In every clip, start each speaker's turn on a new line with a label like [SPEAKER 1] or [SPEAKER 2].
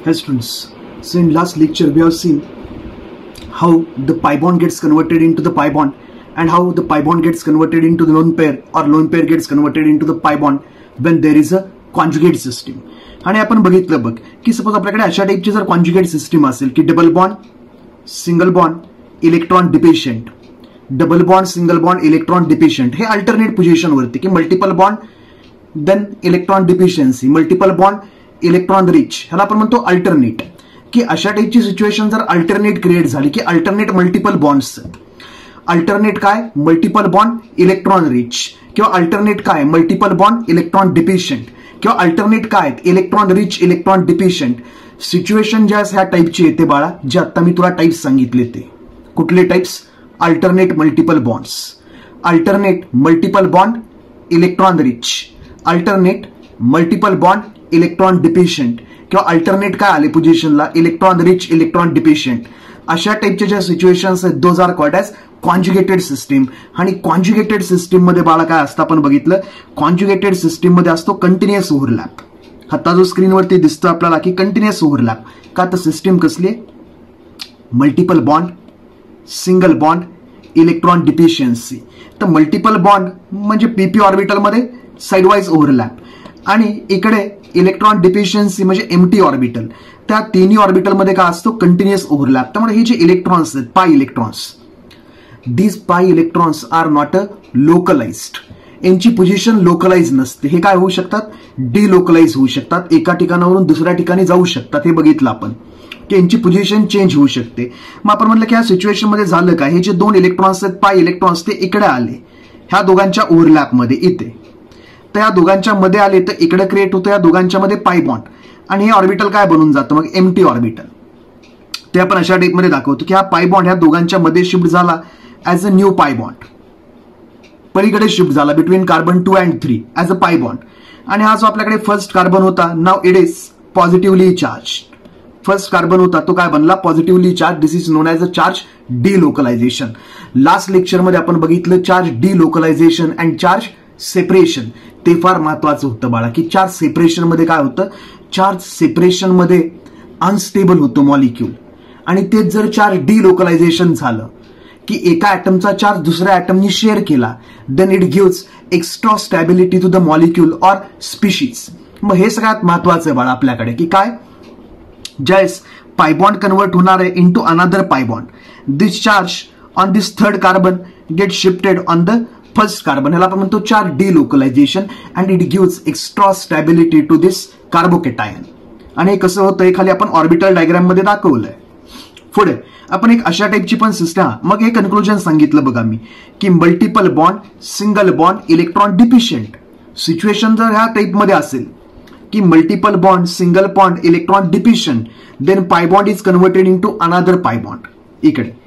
[SPEAKER 1] Hi students, so in last lecture we have seen how the pi bond gets converted into the pi bond and how the pi bond gets converted into the lone pair or lone pair gets converted into the pi bond when there is a conjugate system. आणि आपण बघितलं बघ की suppose आपल्याकडे अशा टाइपची जर conjugate system असेल की double bond single bond electron dependent, double bond single bond electron dependent हे अल्टरनेट पोझिशन वरती की multiple bond then electron deficiency, multiple bond electron rich, ह्याला आपण म्हणतो अल्टरनेट. की अशा टाइपची सिच्युएशन जर अल्टरनेट क्रिएट झाली की अल्टरनेट मल्टिपल बॉन्ड्स, अल्टरनेट काय मल्टिपल बॉन्ड इलेक्ट्रॉन रिच किंवा अल्टरनेट काय मल्टिपल बॉन्ड इलेक्ट्रॉन डिफिशियंट किंवा अल्टरनेट काय electron rich electron deficient situation ज्या ह्या टाइपची येते बाळा, जे आता मी तुला टाइप्स सांगितले ते कुठले types? Alternate multiple bonds, alternate multiple bond electron rich, alternate multiple bond electron deficient किंवा अल्टरनेट काय आले पोझिशनला इलेक्ट्रॉन रिच इलेक्ट्रॉन डिफिशियंट. अशा टाइपच्या ज्या सिच्युएशन्स आहेत those are called as conjugated system. आणि कॉन्जुगेटेड सिस्टीम मध्ये बाळा काय असतं आपण बघितलं, कॉन्जुगेटेड सिस्टीम मध्ये असतो कंटिन्युअस ओव्हरलॅप. आता जो स्क्रीनवरती दिसतो आपल्याला की कंटिन्युअस ओव्हरलॅप का, तर सिस्टीम कसली आहे multiple bond single bond electron deficiency. तर मल्टिपल बॉन्ड म्हणजे पीपी ऑर्बिटलमध्ये साइडवाइज ओव्हरलॅप आणि इकडे इलेक्ट्रॉन डिफिशियन्सी म्हणजे एम्प्टी ऑर्बिटल. त्या तिन्ही ऑर्बिटलमध्ये काय असतो कंटिन्युअस ओव्हरलॅप. त्यामुळे हे जे इलेक्ट्रॉन्स आहेत pi electrons, these pi electrons are not a localized. यांची पोझिशन लोकलाइज नसते. हे काय होऊ शकतात डिलोकलाइज होऊ शकतात, एका ठिकाणावरून दुसऱ्या ठिकाणी जाऊ शकतात. हे बघितलं आपण की यांची पोझिशन चेंज होऊ शकते. मग आपण म्हटलं की ह्या सिच्युएशन मध्ये झालं काय, हे जे दोन इलेक्ट्रॉन्स आहेत पाय इलेक्ट्रॉन्स ते इकडे आले ह्या दोघांच्या ओव्हरलॅपमध्ये इथे, तर या दोघांच्या मध्ये आले तर इकडे क्रिएट होतं या दोघांच्या मध्ये पाय बॉन्ड आणि हे ऑर्बिटल काय बनून जातं मग एम्प्टी ऑर्बिटल. ते आपण अशा टाइपमध्ये दाखवतो की हा पाय बॉन्ड ह्या दोघांच्या मध्ये शिफ्ट झाला as a new pi bond, पलीकडे शिफ्ट झाला between carbon 2 and 3 as a pi bond. आणि हा जो आपल्याकडे फर्स्ट कार्बन होता नाव it is positively charge. First carbon होता तो काय बनला positively charge. This is known as a charge delocalisation. Last लेक्चरमध्ये आपण बघितलं charge delocalisation and charge separation. ते फार महत्वाचं होतं बाळा की चार्ज सेपरेशन मध्ये काय होतं, चार्ज सेपरेशन मध्ये अनस्टेबल होतं मॉलिक्यूल आणि तेच जर चार्ज डिलोकलायझेशन झालं की एका ऍटमचा चार्ज दुसऱ्या ऍटमनी शेअर केला then it gives extra stability to the molecule or species. मग हे सगळ्यात महत्वाचं आहे बाळा आपल्याकडे की काय, ज्यावेळेस पायबॉन्ड कन्वर्ट होणार आहे into another pi bond, this charge on this third carbon get shifted on the first carbon. ह्याला आपण म्हणतो charge delocalisation and it gives extra stability to this carbocation. आणि हे कसं होतं हे खाली आपण ऑर्बिटल डायग्राम मध्ये दाखवलंय. पुढे आपण एक अशा टाइपची पण सिस्टम, मग हे कन्क्लुजन सांगितलं बघा मी की multiple bond single bond electron deficient situation जर ह्या टाइपमध्ये असेल की multiple bond single bond electron deficient then pi bond is converted into another pi bond. इकडे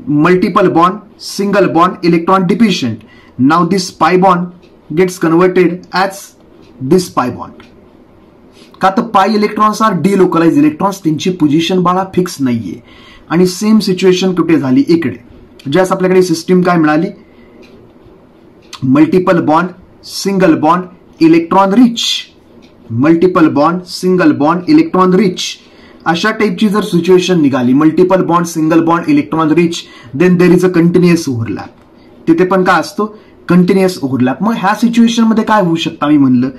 [SPEAKER 1] multiple bond single bond electron deficient, now this pi bond gets converted as this pi bond. का तर pi electrons R delocalise electrons, त्यांची position बाळा fix नाहीये. आणि same situation कुठे झाली इकडे, ज्यास आपल्याकडे सिस्टीम काय मिळाली multiple bond single bond electron rich, multiple bond single bond electron rich. अशा टाइपची जर सिच्युएशन निघाली multiple bond single bond electron rich then there is a continuous overlap. तिथे पण काय असतो कंटिन्युअस ओव्हरलॅप. मग ह्या सिच्युएशन मध्ये काय होऊ शकतं, मी म्हणलं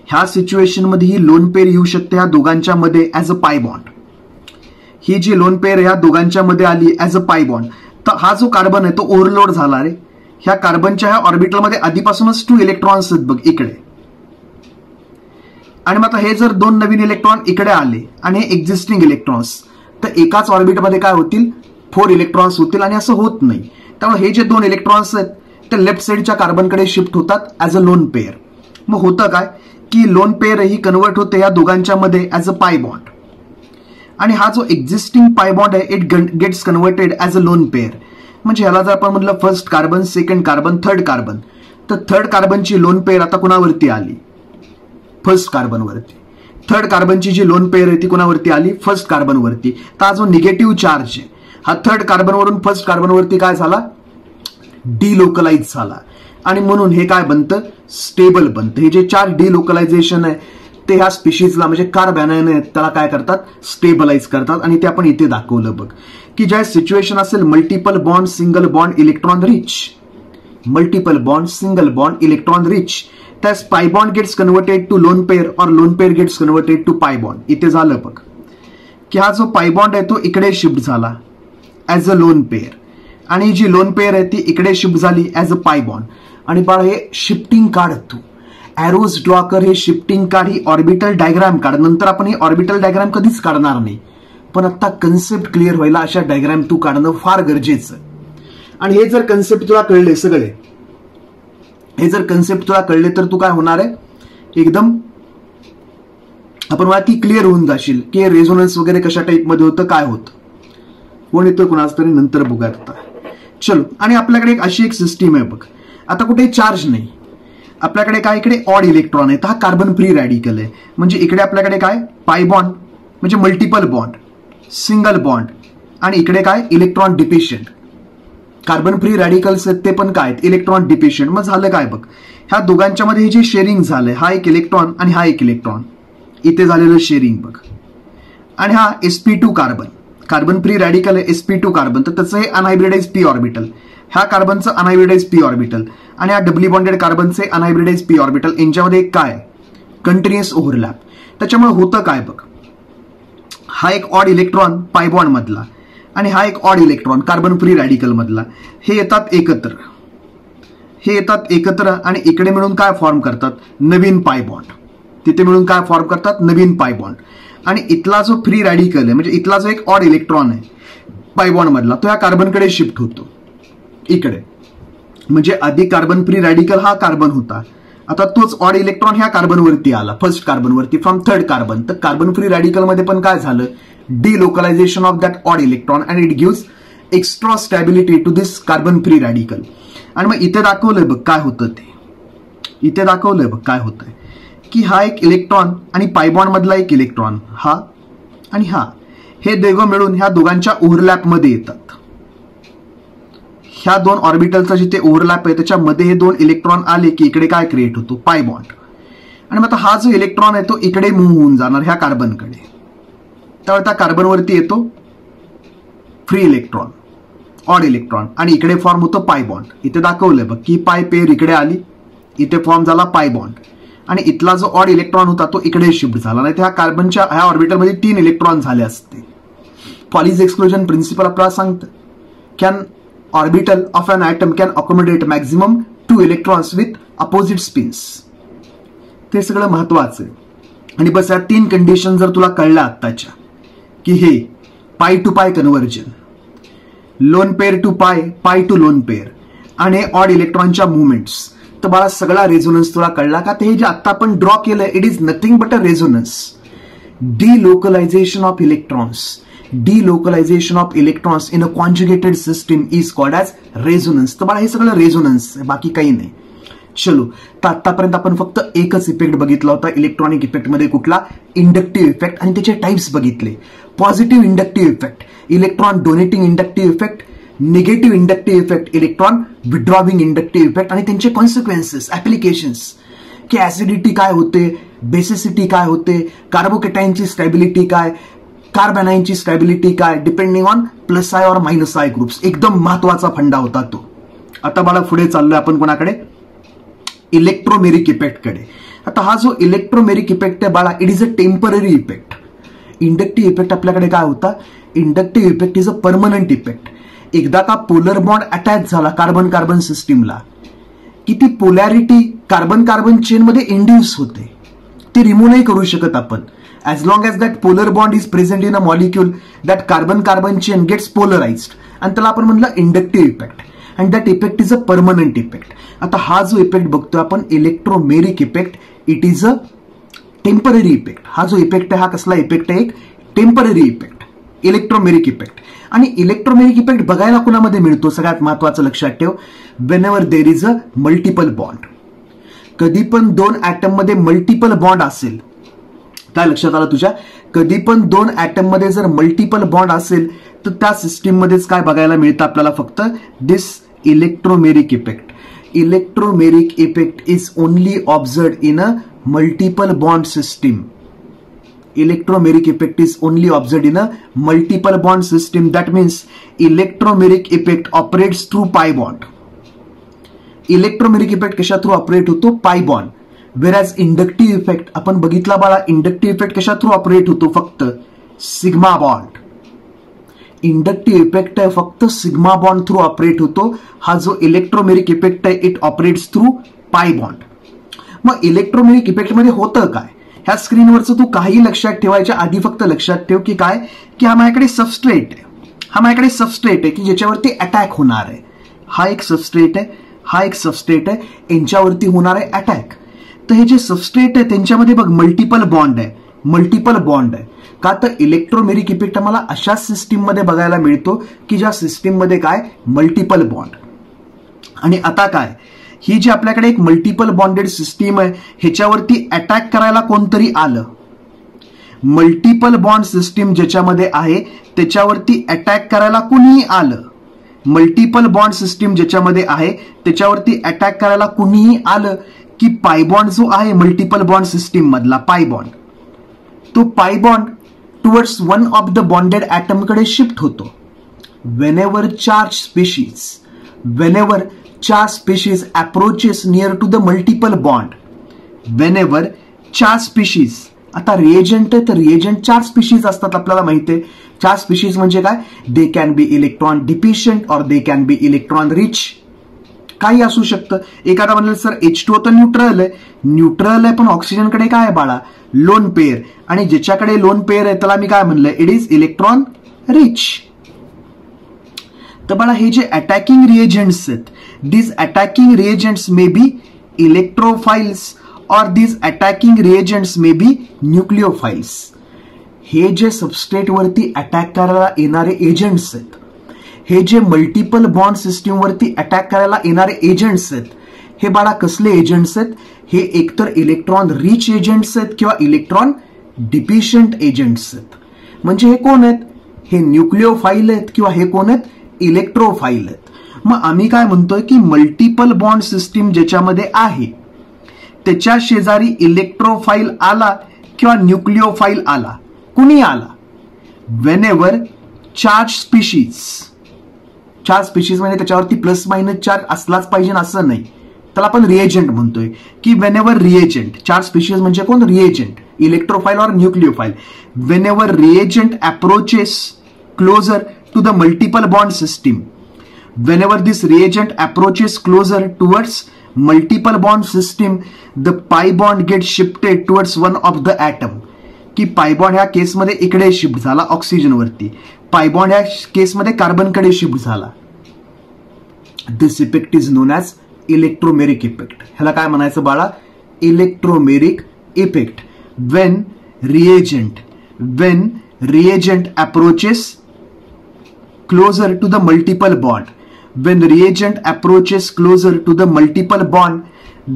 [SPEAKER 1] ह्या सिच्युएशन मध्ये ही लोन पेअर येऊ शकते ह्या दोघांच्या मध्ये as a pi bond. He G lone pair ह्या दोघांच्या मध्ये आली ऍज अ पाय बॉन्ड, तर हा जो कार्बन आहे तो ओव्हरलोड झाला रे. ह्या कार्बनच्या ह्या ऑर्बिटलमध्ये आधीपासूनच 2 इलेक्ट्रॉन्स आहेत बघ इकडे, आणि मग आता हे जर 2 नवीन इलेक्ट्रॉन इकडे आले आणि हे एक्झिस्टिंग इलेक्ट्रॉन्स, तर एकाच ऑर्बिटमध्ये काय होतील 4 इलेक्ट्रॉन्स होतील. आणि असं होत नाही. त्यामुळे हे जे 2 इलेक्ट्रॉन्स आहेत ते लेफ्ट साइडच्या कार्बनकडे शिफ्ट होतात ऍज अ लोन पेअर. मग होतं काय की लोन पेअर ही कन्वर्ट होते या दोघांच्या मध्ये ऍज अ पाय बॉन्ड, आणि हा जो एक्झिस्टिंग पाय बॉन्ड आहे it gets converted as a lone pair. म्हणजे ह्याला जर आपण म्हटलं first carbon second carbon third carbon, तर थर्ड कार्बनची लोन पेअर आता कुणावरती आली फर्स्ट कार्बन वरती. थर्ड कार्बनची जी लोन पेअर आहे ती कोणावरती आली फर्स्ट कार्बन वरती. तर हा जो निगेटिव्ह चार्ज आहे हा थर्ड कार्बन वरून फर्स्ट कार्बन वरती काय झाला डिलोकलाइज झाला आणि म्हणून हे काय बनतं स्टेबल बनतं. हे जे चार्ज डिलोकलायझेशन आहे ते ह्या स्पीशीजला म्हणजे कार्बॅनायन आहेत त्याला काय करतात स्टेबलाइज करतात. आणि ते आपण इथे दाखवलं बघ की ज्या सिच्युएशन असेल multiple bond single bond electron rich, multiple bond single bond electron rich, त्यास pi bond gets converted to lone pair और lone pair gets converted to pi bond. इथे झालं बघ की हा जो पाय बॉन्ड आहे तो इकडे शिफ्ट झाला ऍज अ लोन पेअर आणि जी लोन पेअर आहे ती इकडे शिफ्ट झाली ऍज अ पाय बॉन्ड. आणि बाळ हे शिफ्टिंग काढ तू एरोज ड्रॉ कर, हे शिफ्टिंग काढ, ही ऑर्बिटल डायग्राम काढ. नंतर आपण ही ऑर्बिटल डायग्राम कधीच काढणार नाही, पण आता कन्सेप्ट क्लिअर व्हायला अशा डायग्राम तू काढणं फार गरजेचं. आणि हे जर कन्सेप्ट तुला कळले सगळे, हे जर कन्सेप्ट तुला कळले तर तू काय होणार आहे एकदम आपण मला ती क्लिअर होऊन जाशील की रेझोनन्स वगैरे कशा टाईपमध्ये होतं काय होतं. कोण येतं कुणाच तरी नंतर बघूया आता. चलो, आणि आपल्याकडे एक अशी एक सिस्टीम आहे बघ. आता कुठे चार्ज नाही, आपल्याकडे काय इकडे ऑड इलेक्ट्रॉन आहे, हा कार्बन फ्री रॅडिकल आहे. म्हणजे इकडे आपल्याकडे काय पाय बॉन्ड म्हणजे मल्टिपल बॉन्ड सिंगल बॉन्ड आणि इकडे काय electron deficient. Carbon free radicals आहेत ते पण काय आहेत इलेक्ट्रॉन डिफिशियंट. मग झालं काय बघ ह्या दोघांच्या मध्ये जे शेअरिंग झालंय, हा एक इलेक्ट्रॉन आणि हा एक इलेक्ट्रॉन, इथे झालेलं शेअरिंग बघ. आणि हा sp2 carbon, carbon free radical आहे sp2 कार्बन, तर त्याचं हे अनहायब्रिडाइज p ऑर्बिटल, ह्या कार्बनचं अनहायब्रिडाइज p ऑर्बिटल आणि ह्या डबली बॉन्डेड कार्बनचे अनहायब्रिडाइज p ऑर्बिटल, यांच्यामध्ये काय कंटिन्युअस ओव्हरलॅप. त्याच्यामुळे होतं काय बघ, हा एक ऑड इलेक्ट्रॉन पाय बॉन्ड मधला आणि हा एक odd electron carbon free radical मधला, हे येतात एकत्र, हे येतात एकत्र आणि इकडे मिळून काय फॉर्म करतात नवीन पाय बॉन्ड, तिथे मिळून काय फॉर्म करतात नवीन पाय बॉन्ड. आणि इथला जो फ्री रॅडिकल आहे म्हणजे इथला जो एक ऑड इलेक्ट्रॉन आहे पाय बॉन्ड मधला, तो ह्या कार्बनकडे शिफ्ट होतो इकडे. म्हणजे आधी कार्बन फ्री रॅडिकल हा कार्बन होता, आता तोच ऑड इलेक्ट्रॉन ह्या कार्बनवरती आला, फर्स्ट कार्बनवरती फ्रॉम थर्ड कार्बन. तर कार्बन फ्री रॅडिकल मध्ये पण काय झालं delocalisation of that odd electron and it gives extra stability to this carbon free radical. आणि मग इथे दाखवलंय बघ काय होतं ते, इथे दाखवलंय बघ काय होतंय की हा एक इलेक्ट्रॉन आणि पायबॉन्ड मधला एक इलेक्ट्रॉन, हा आणि हा, हे दोघं मिळून ह्या दोघांच्या ओव्हरलॅप मध्ये येतात. ह्या दोन ऑर्बिटलचा जिथे ओव्हरलॅप आहे त्याच्यामध्ये हे दोन इलेक्ट्रॉन आले की इकडे काय क्रिएट होतो पाय बॉन्ड. आणि मग आता हा जो इलेक्ट्रॉन आहे तो इकडे मूव्ह होऊन जाणार ह्या कार्बनकडे, त्यावेळी त्या कार्बनवरती येतो फ्री इलेक्ट्रॉन ऑड इलेक्ट्रॉन आणि इकडे फॉर्म होतो पाय बॉन्ड. इथे दाखवलंय बघ की पाय पेअर इकडे आली, इथे फॉर्म झाला पाय बॉन्ड आणि इथला जो ऑड इलेक्ट्रॉन होता तो इकडे शिफ्ट झाला. नाही तर ह्या कार्बनच्या ह्या ऑर्बिटलमध्ये 3 इलेक्ट्रॉन झाले असते. पॉलीज एक्सक्लुजन प्रिन्सिपल आपल्याला सांगतं can orbital of an atom can accommodate maximum 2 electrons with opposite spins. ते सगळं महत्वाचं आहे. आणि बस या 3 कंडिशन जर तुला कळल्या आत्ताच्या की हे पाय टू पाय कन्व्हर्जन, लोन पेअर टू पाय, पाय टू लोन पेअर आणि ऑड इलेक्ट्रॉनच्या मुवमेंट्स, तर बाळा सगळा रेझोनन्स तुला कळला का. ते हे जे आता आपण ड्रॉ केलंय it is nothing but a resonance. Delocalisation of electrons, delocalisation of electrons in a conjugated system is called as resonance. तर बाळा हे सगळं रेझोनन्स, बाकी काही नाही. चलो, तर आतापर्यंत आपण फक्त एकच इफेक्ट बघितला होता इलेक्ट्रॉनिक इफेक्टमध्ये, कुठला इंडक्टिव्ह इफेक्ट, आणि त्याचे टाइप्स बघितले. Positive inductive effect electron donating inductive effect, negative inductive effect electron withdrawing inductive effect आणि त्यांचे कॉन्सिक्वेन्सेस ऍप्लिकेशन्स की ऍसिडिटी काय होते, बेसिसिटी काय होते, कार्बोकेटाईनची स्टॅबिलिटी काय, कार्बॅनाईनची स्टॅबिलिटी काय depending on plus I or minus I groups. एकदम महत्वाचा फंडा होता तो. आता बाळा पुढे चाललोय आपण कोणाकडे इलेक्ट्रोमेरिक इफेक्टकडे. आता हा जो इलेक्ट्रोमेरिक इफेक्ट आहे बाळा it is a temporary effect. Inductive effect आपल्याकडे काय होता, inductive effect is a permanent effect. एकदा का पोलर बॉन्ड अटॅच झाला कार्बन कार्बन सिस्टीमला की ती पोलॅरिटी कार्बन कार्बन चेन मध्ये इंड्यूस होते, ती रिमूव्ह नाही करू शकत आपण. As long as that polar bond is present in a molecule that carbon carbon chain gets polarized, आणि त्याला आपण म्हणलं inductive effect. And that effect is a permanent effect. आता हा जो इफेक्ट बघतोय आपण electromeric effect it is a temporary effect. हा जो इफेक्ट आहे हा कसला इफेक्ट आहे, एक टेम्पररी इफेक्ट इलेक्ट्रोमेरिक इफेक्ट. आणि इलेक्ट्रोमेरिक इफेक्ट बघायला कुणामध्ये मिळतो सगळ्यात महत्वाचं लक्षात ठेव, Wien ever there is a multiple bond. कधी पण 2 ॲटम मध्ये मल्टिपल बॉन्ड असेल, काय लक्षात आलं तुझ्या, कधी पण 2 ॲटम मध्ये जर मल्टिपल बॉन्ड असेल तर त्या सिस्टीम मध्येच काय बघायला मिळतं आपल्याला फक्त this electromeric effect. Electromeric effect is only observed in a multiple bond system. Electromeric effect is only observed in a multiple bond system. That means electromeric effect operates through pi bond. Electromeric effect कशा through operate होतो? Pi bond. वेरॅज inductive effect आपण बघितला बाळा, inductive effect कशा through operate होतो? फक्त sigma bond. Inductive effect आहे फक्त सिग्मा बॉन्ड थ्रू ऑपरेट होतो. हा जो इलेक्ट्रोमेरिक इफेक्ट आहे it operates through pi bond. मग इलेक्ट्रोमेरिक इफेक्ट मध्ये होतं काय? ह्या स्क्रीनवरचं तू काही लक्षात ठेवायच्या आधी फक्त लक्षात ठेव की काय, की हा माझ्याकडे सबस्ट्रेट आहे. हा माझ्याकडे सबस्ट्रेट आहे की ज्याच्यावरती अटॅक होणार आहे. हा एक सबस्ट्रेट आहे, हा एक सबस्ट्रेट आहे, यांच्यावरती होणार आहे अटॅक. तर हे जे सबस्ट्रेट आहे त्यांच्यामध्ये बघ मल्टिपल बॉन्ड आहे, मल्टिपल बॉन्ड आहे. का तर इलेक्ट्रोमेरिक इफेक्ट आम्हाला अशा सिस्टीम मध्ये बघायला मिळतो की ज्या सिस्टीम मध्ये काय मल्टिपल बॉन्ड. आणि आता काय, ही जी आपल्याकडे एक मल्टिपल बॉन्डेड सिस्टीम आहे ह्याच्यावरती अटॅक करायला कोणतरी आलं. मल्टिपल बॉन्ड सिस्टीम ज्याच्यामध्ये आहे त्याच्यावरती अटॅक करायला कुणीही आलं. मल्टिपल बॉन्ड सिस्टीम ज्याच्यामध्ये आहे त्याच्यावरती अटॅक करायला कुणीही आलं की पाय बॉन्ड जो आहे मल्टिपल बॉन्ड सिस्टीम मधला पाय बॉन्ड, तो पाय bond towards one of the bonded atom कडे शिफ्ट होतो. whenever charge species approaches near to the multiple bond, whenever charge species, आता रिएजंट आहे तर रिएजंट चार स्पीशीज असतात आपल्याला माहिती आहे. चार स्पीशीज म्हणजे काय? They can be electron deficient और they can be electron rich. काही असू शकतं. एखादा म्हणलं सर H2O तर न्यूट्रल आहे, न्यूट्रल आहे पण ऑक्सिजनकडे काय आहे बाळा? Lone pair. आणि ज्याच्याकडे लोन पेअर आहे त्याला मी काय म्हणलं? It is electron rich. तर बाळा हे जे अटॅकिंग रिएजंट्स आहेत, these attacking reagents may be electrophiles or these attacking reagents may be nucleophiles. हे जे सबस्ट्रेट वरती अटॅक करायला येणारे एजंट्स आहेत, हे जे मल्टिपल बॉन्ड सिस्टीम वरती अटॅक करायला येणारे एजंट्स आहेत, हे बाळा कसले एजंट्स आहेत? हे एकतर इलेक्ट्रॉन रिच एजंट्स आहेत किंवा इलेक्ट्रॉन डिफिशियंट एजंट्स आहेत. म्हणजे हे कोण आहेत? हे न्यूक्लिओफाईल आहेत किंवा हे कोण आहेत? इलेक्ट्रोफाईल आहेत. मग आम्ही काय म्हणतोय की मल्टिपल बॉन्ड सिस्टीम ज्याच्यामध्ये आहे त्याच्या शेजारी इलेक्ट्रोफाईल आला किंवा न्यूक्लिओफाईल आला, कुणी आला, व्हेनेवर चार्ज स्पीशीज म्हणजे त्याच्यावरती प्लस मायनस चार्ज असलाच पाहिजे असं नाही, त्याला आपण रिएजंट म्हणतोय की व्हेनेवर रिएजंट, चार्ज स्पीशीज म्हणजे कोण? Reagent, electrophile or nucleophile. Whenever reagent approaches closer to the multiple bond system, whenever this reagent approaches closer towards multiple bond system, the pi bond gets shifted towards one of the atom. की pi bond ह्या केसमध्ये इकडे shift झाला oxygen वरती, pi bond ह्या केसमध्ये carbon कडे shift झाला. This effect is known as electromeric effect. ह्याला काय म्हणायचं बाळा? Electromeric effect. when reagent approaches closer to the multiple bond, when reagent approaches closer to the multiple bond,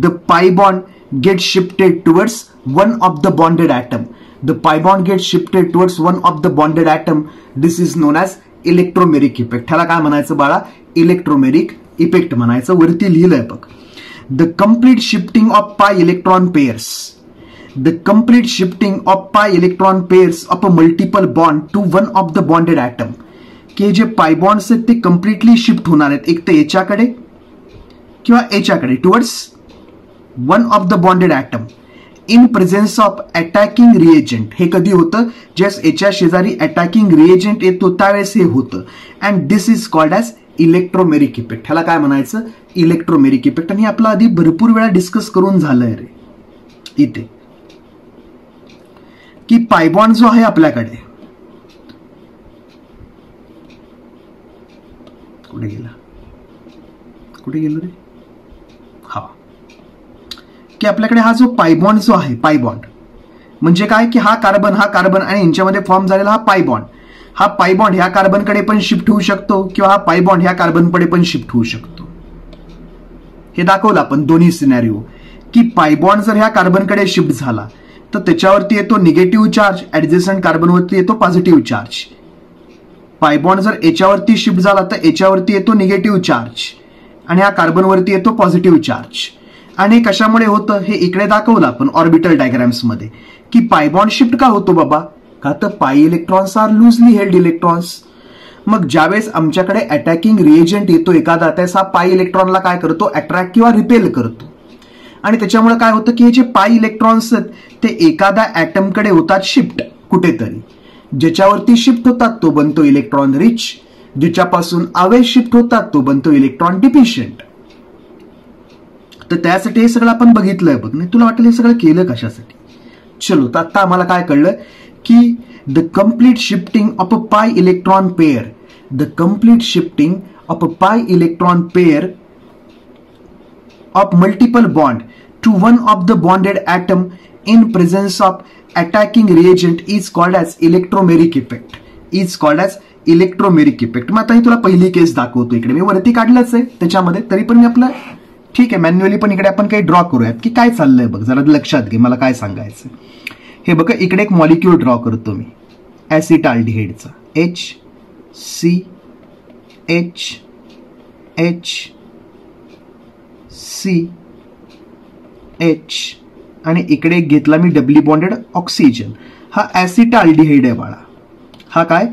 [SPEAKER 1] the pi bond gets shifted towards one of the bonded atom. The pi bond gets shifted towards one of the bonded atom. This is known as electromeric effect. ह्याला काय म्हणायचं बाळा? Electromeric effect म्हणायचं. वरती लिहिलंय बघ. The complete shifting of pi electron pairs. The complete shifting of pi electron pairs of a multiple bond to one of the bonded atom. की जे पाय बॉन्ड्स आहेत ते कम्प्लिटली शिफ्ट होणार आहेत, एक तर याच्याकडे किंवा याच्याकडे, towards one of the bonded atom in presence of attacking reagent. हे कधी होतं? जस्ट याच्या शेजारी अटॅकिंग रिएजंट येतो त्यावेळेस हे होतं. And this is called as electromeric effect. ह्याला काय म्हणायचं? Electromeric effect. आणि आपला आधी भरपूर वेळा डिस्कस करून झालंय रे इथे की पाय बॉन्ड जो आहे आपल्याकडे, कुठे गेलं रे? हा, की आपल्याकडे हा जो पाय बॉन्ड जो आहे, पाय बॉन्ड म्हणजे काय की हा कार्बन आणि यांच्यामध्ये फॉर्म झालेला हा पाय बॉन्ड, हा पाय बॉन्ड ह्या कार्बनकडे पण शिफ्ट होऊ शकतो किंवा हा पाय बॉन्ड ह्या कार्बनकडे पण शिफ्ट होऊ शकतो. हे दाखवलं आपण दोन्ही सिनॅरिओ की पाय बॉन्ड जर ह्या कार्बनकडे शिफ्ट झाला तर त्याच्यावरती येतो निगेटिव्ह चार्ज, ऍडजस्टंट कार्बनवरती येतो पॉझिटिव्ह चार्ज. पाय बॉन्ड जर याच्यावरती शिफ्ट झाला तर याच्यावरती येतो निगेटिव्ह चार्ज आणि हा कार्बनवरती येतो पॉझिटिव्ह चार्ज. आणि कशामुळे होतं हे इकडे दाखवलं आपण ऑर्बिटल डायग्राम्स मध्ये, की पाय बॉन्ड शिफ्ट का होतो बाबा, का तर pi electrons are loosely held electrons. मग ज्यावेळेस आमच्याकडे अटॅकिंग रिएजंट येतो एखादा, त्यास हा पाय इलेक्ट्रॉनला काय करतो, अट्रॅक्ट किंवा रिपेल करतो. आणि त्याच्यामुळे काय होतं की हे जे पाय इलेक्ट्रॉन्स आहेत ते एखाद्या ऍटमकडे होतात शिफ्ट कुठेतरी. ज्याच्यावरती शिफ्ट होतात तो बनतो इलेक्ट्रॉन रिच, ज्याच्यापासून अवे शिफ्ट होतात तो बनतो इलेक्ट्रॉन डिफिशियंट. तर त्यासाठी हे सगळं आपण बघितलंय बघ. नाही तुला वाटेल हे सगळं केलं कशासाठी. चलो, तर आता आम्हाला काय कळलं की the complete shifting of a पाय electron pair, the complete shifting of a पाय electron pair of multiple bond to one of the bonded atom in presence of attacking reagent is called as electromeric effect. Is called as electromeric effect. मग आता ही तुला पहिली केस दाखवतो. इकडे मी वरती काढलंच आहे त्याच्यामध्ये, तरी पण मी आपलं ठीक आहे मॅन्युअली पण इकडे आपण काही ड्रॉ करूयात की काय चाललंय बघ, जरा लक्षात घे मला काय सांगायचं. हे बघा इकडे एक मॉलिक्यूल ड्रॉ करतो मी ऍसिटाल्डिहाइडचा, HCH आणि इकडे एक घेतला मी डबली बॉन्डेड ऑक्सिजन. हा ऍसिटाल्डिहाइड आहे बाळा. हा काय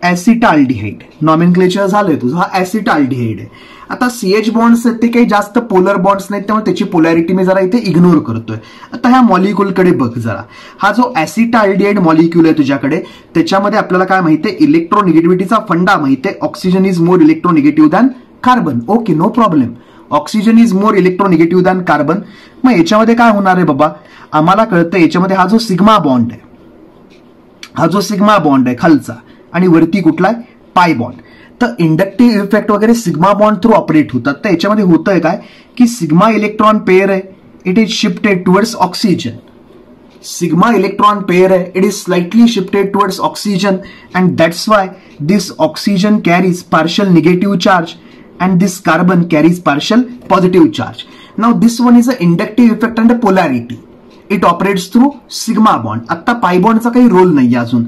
[SPEAKER 1] ऍसिटाल्डिहाइड, नॉमेनक्लेचर झालंय तुझं. हा ऍसिटाल्डिहाइड आहे. आता सीएच बॉन्ड्स आहेत ते काही जास्त पोलर बॉन्ड्स नाहीत, त्यामुळे त्याची पोलॅरिटी मी जरा इथे इग्नोर करतोय. आता ह्या मॉलिक्यूलकडे बघ जरा. हा जो ऍसिटाल्डिहाइड मॉलिक्यूल आहे तुझ्याकडे, त्याच्यामध्ये आपल्याला काय माहितीये, इलेक्ट्रोनिगेटिव्हिटीचा फंडा माहितीये. Oxygen is more electronegative than carbon. Okay, no problem. Oxygen is more electronegative than carbon. मग याच्यामध्ये काय होणार आहे बाबा, आम्हाला कळतं याच्यामध्ये हा जो सिग्मा बॉन्ड आहे, हा जो सिग्मा बॉन्ड आहे खालचा, आणि वरती कुठला आहे पाय बॉन्ड. तर इंडक्टिव्ह इफेक्ट वगैरे सिग्मा बॉन्ड थ्रू ऑपरेट होतात. तर याच्यामध्ये होतंय काय की सिग्मा इलेक्ट्रॉन पेअर आहे, it is shifted towards oxygen. Sigma electron pair आहे, it is slightly shifted towards oxygen, and that's why this oxygen carries partial negative charge and this carbon carries partial positive charge. Now this one is an inductive effect and a polarity. It operates through sigma bond. आता पाय बॉन्डचा काही role नाही अजून.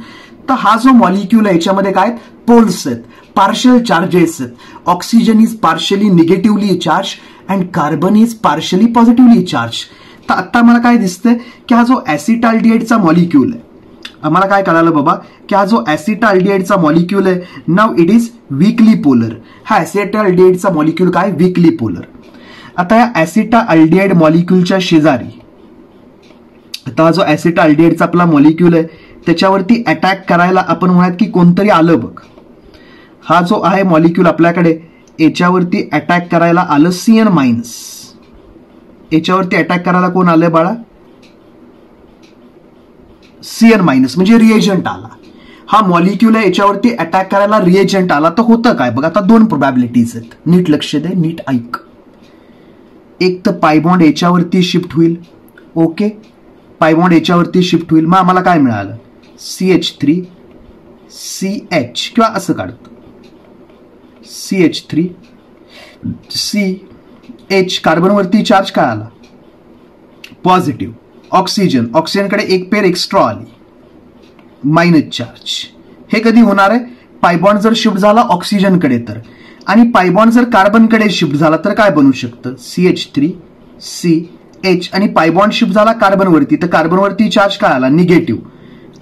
[SPEAKER 1] तर हा जो molecule आहे याच्यामध्ये काय पोल्स आहेत, पार्शियल चार्जेस आहेत. Oxygen is partially negatively charge and carbon is partially positively charge. तर आता मला काय दिसतंय की हा जो ऍसिटाल्डिहाइडचा मॉलिक्यूल आहे, आम्हाला काय कळालं बाबा की हा जो ऍसिटाल्डिहाइडचा मॉलिक्यूल आहे, नाव इट इज वीकली पोलर. हा ऍसिटाल्डिहाइडचा मॉलिक्यूल काय वीकली पोलर. आता या ऍसिटाल्डिहाइड मॉलिक्यूलच्या शेजारी, आता हा जो ऍसिटाल्डिहाइडचा आपला मॉलिक्यूल आहे त्याच्यावरती अटॅक करायला आपण म्हणूयात की कोणतरी आलं बघ. हा जो आहे मॉलिक्यूल आपल्याकडे, याच्यावरती अटॅक करायला आलं सीएन मायनस. याच्यावरती अटॅक करायला कोण आलंय बाळा, सीएन मायनस म्हणजे रिएजंट आला. हा मॉलिक्यूल आहे याच्यावरती अटॅक करायला रिएजंट आला. तर होतं काय बघ, आता दोन प्रोबॅबिलिटीज आहेत, नीट लक्ष दे, नीट ऐक. एक तर पायबॉन्ड याच्यावरती शिफ्ट होईल. ओके, पायबॉन्ड याच्यावरती शिफ्ट होईल. मग आम्हाला काय मिळालं, CH3 CH किंवा असं काढतो CH3 CH. कार्बनवरती चार्ज काय आला, पॉझिटिव्ह. ऑक्सिजन, ऑक्सिजनकडे एक पेअर एक्स्ट्रा आली, मायनस चार्ज. हे कधी होणार आहे, पायबॉन्ड जर शिफ्ट झाला ऑक्सिजनकडे तर, आणि पायबॉन्ड जर कार्बनकडे शिफ्ट झाला तर काय बनू शकतं, CH3 CH. आणि पायबॉन्ड शिफ्ट झाला कार्बनवरती तर कार्बनवरती चार्ज काय आला, निगेटिव्ह,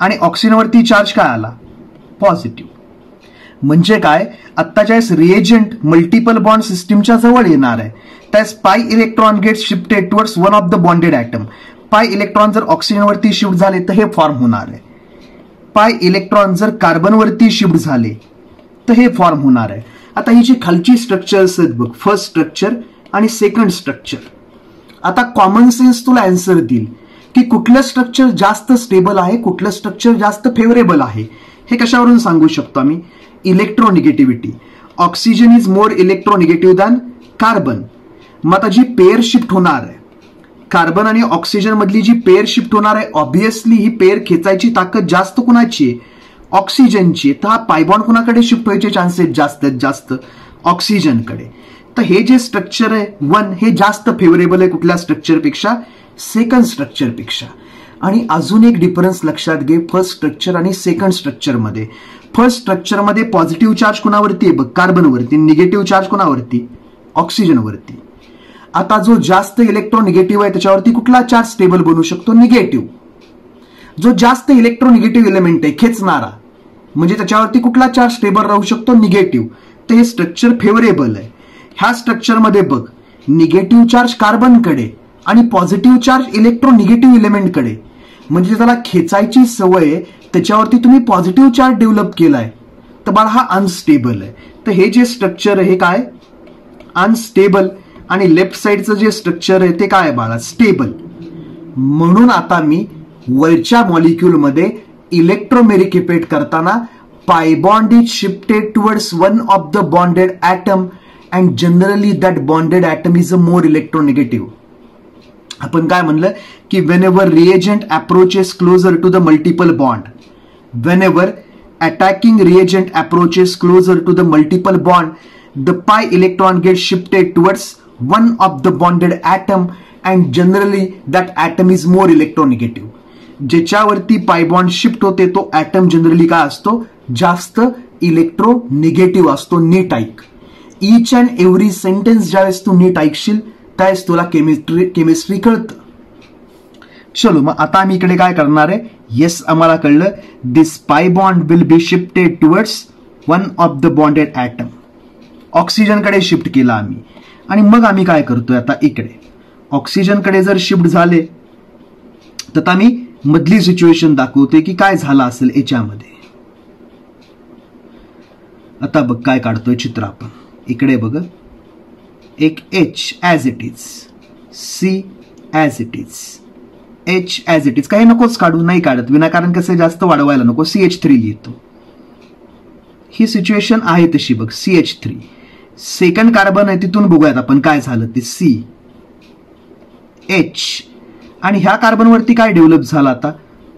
[SPEAKER 1] आणि ऑक्सिजनवरती चार्ज काय आला, पॉझिटिव्ह. म्हणजे काय, आत्ताच्या रिएजंट मल्टिपल बॉन्ड सिस्टीमच्या जवळ येणार आहे, त्यास pi electron get shifted towards one of the bonded atom. Pi electron जर ऑक्सिजनवरती शिफ्ट झाले तर हे फॉर्म होणार आहे. पाय इलेक्ट्रॉन जर कार्बनवरती शिफ्ट झाले तर हे फॉर्म होणार आहे. आता ही जी खालची स्ट्रक्चर्स आहेत बघ, फर्स्ट स्ट्रक्चर आणि सेकंड स्ट्रक्चर. आता कॉमन सेन्स तुला आन्सर देईल की कुठलं स्ट्रक्चर जास्त स्टेबल आहे, कुठलं स्ट्रक्चर जास्त फेवरेबल आहे. हे कशावरून सांगू शकतो आम्ही, electronegativity. Oxygen is more electronegative than carbon. मग आता जी पेअर शिफ्ट होणार आहे, कार्बन आणि ऑक्सिजन मधली जी पेअर शिफ्ट होणार आहे, ऑब्व्हियसली ही पेअर खेचायची ताकद जास्त कुणाची आहे, ऑक्सिजनची. तर हा पायबॉन्ड कुणाकडे शिफ्ट व्हायचे चान्सेस जास्त आहेत, जास्त ऑक्सिजनकडे. तर हे जे स्ट्रक्चर आहे वन, हे जास्त फेवरेबल आहे कुठल्या स्ट्रक्चरपेक्षा, सेकंड स्ट्रक्चरपेक्षा. आणि अजून एक डिफरन्स लक्षात घे फर्स्ट स्ट्रक्चर आणि सेकंड स्ट्रक्चरमध्ये. फर्स्ट स्ट्रक्चरमध्ये पॉझिटिव्ह चार्ज कुणावरती आहे बघ, कार्बनवरती, निगेटिव्ह चार्ज कुणावरती, ऑक्सिजनवरती. आता जो जास्त इलेक्ट्रोनिगेटिव्ह आहे त्याच्यावरती कुठला चार्ज स्टेबल बनू शकतो? निगेटिव्ह. जो जास्त इलेक्ट्रोनिगेटिव्ह एलिमेंट आहे खेचणारा, म्हणजे त्याच्यावरती कुठला चार्ज स्टेबल राहू शकतो? निगेटिव्ह. तर हे स्ट्रक्चर फेवरेबल आहे. ह्या स्ट्रक्चरमध्ये बघ, निगेटिव्ह चार्ज कार्बनकडे आणि पॉझिटिव्ह चार्ज इलेक्ट्रोनिगेटिव्ह एलिमेंटकडे, म्हणजे त्याला खेचायची सवय आहे त्याच्यावरती तुम्ही पॉझिटिव्ह चार्ज डेव्हलप केलाय, तर बाळा हा अनस्टेबल आहे. तर हे जे स्ट्रक्चर आहे हे काय? अनस्टेबल. आणि लेफ्ट साइडचं जे स्ट्रक्चर आहे ते काय बाळा? स्टेबल. म्हणून आता मी वरच्या मॉलिक्युलमध्ये इलेक्ट्रोमेरिक इफेक्ट करताना pi bond is shifted towards one of the bonded atom and generally that bonded atom is a more electronegative. आपण काय म्हणलं की whenever reagent approaches closer to the multiple bond, whenever attacking reagent approaches closer to the multiple bond, the pi electron gets shifted towards one of the bonded atom and generally that atom is more electronegative. ज्याच्यावरती pi bond shift होते तो atom generally काय असतो? जास्त इलेक्ट्रोनिगेटिव्ह असतो. नीट ऐक. Each and every sentence ज्यावेळेस तू नीट ऐकशील त्यावेळेस तुला केमिस्ट्री कळतं. चलो मग आता आम्ही इकडे काय करणार आहे? येस, आम्हाला कळलं. This pi bond will be shifted towards one of the bonded atom. ऑक्सिजनकडे शिफ्ट केला आम्ही. आणि मग आम्ही काय करतोय आता? इकडे ऑक्सिजनकडे जर शिफ्ट झाले तर आता मी मधली सिच्युएशन दाखवते की काय झालं असेल याच्यामध्ये. आता बघ काय काढतोय चित्र आपण. इकडे बघ, एक H as it is, C as it is, H as it is. काही नकोच काढू, नाही काढत विनाकारण कसं जास्त वाढवायला नको. CH3 लिहितो. ही सिच्युएशन आहे तशी बघ. CH3 सेकंड कार्बन आहे, तिथून बघूयात आपण काय झालं ते. C H आणि ह्या कार्बनवरती काय डेव्हलप झाला? आता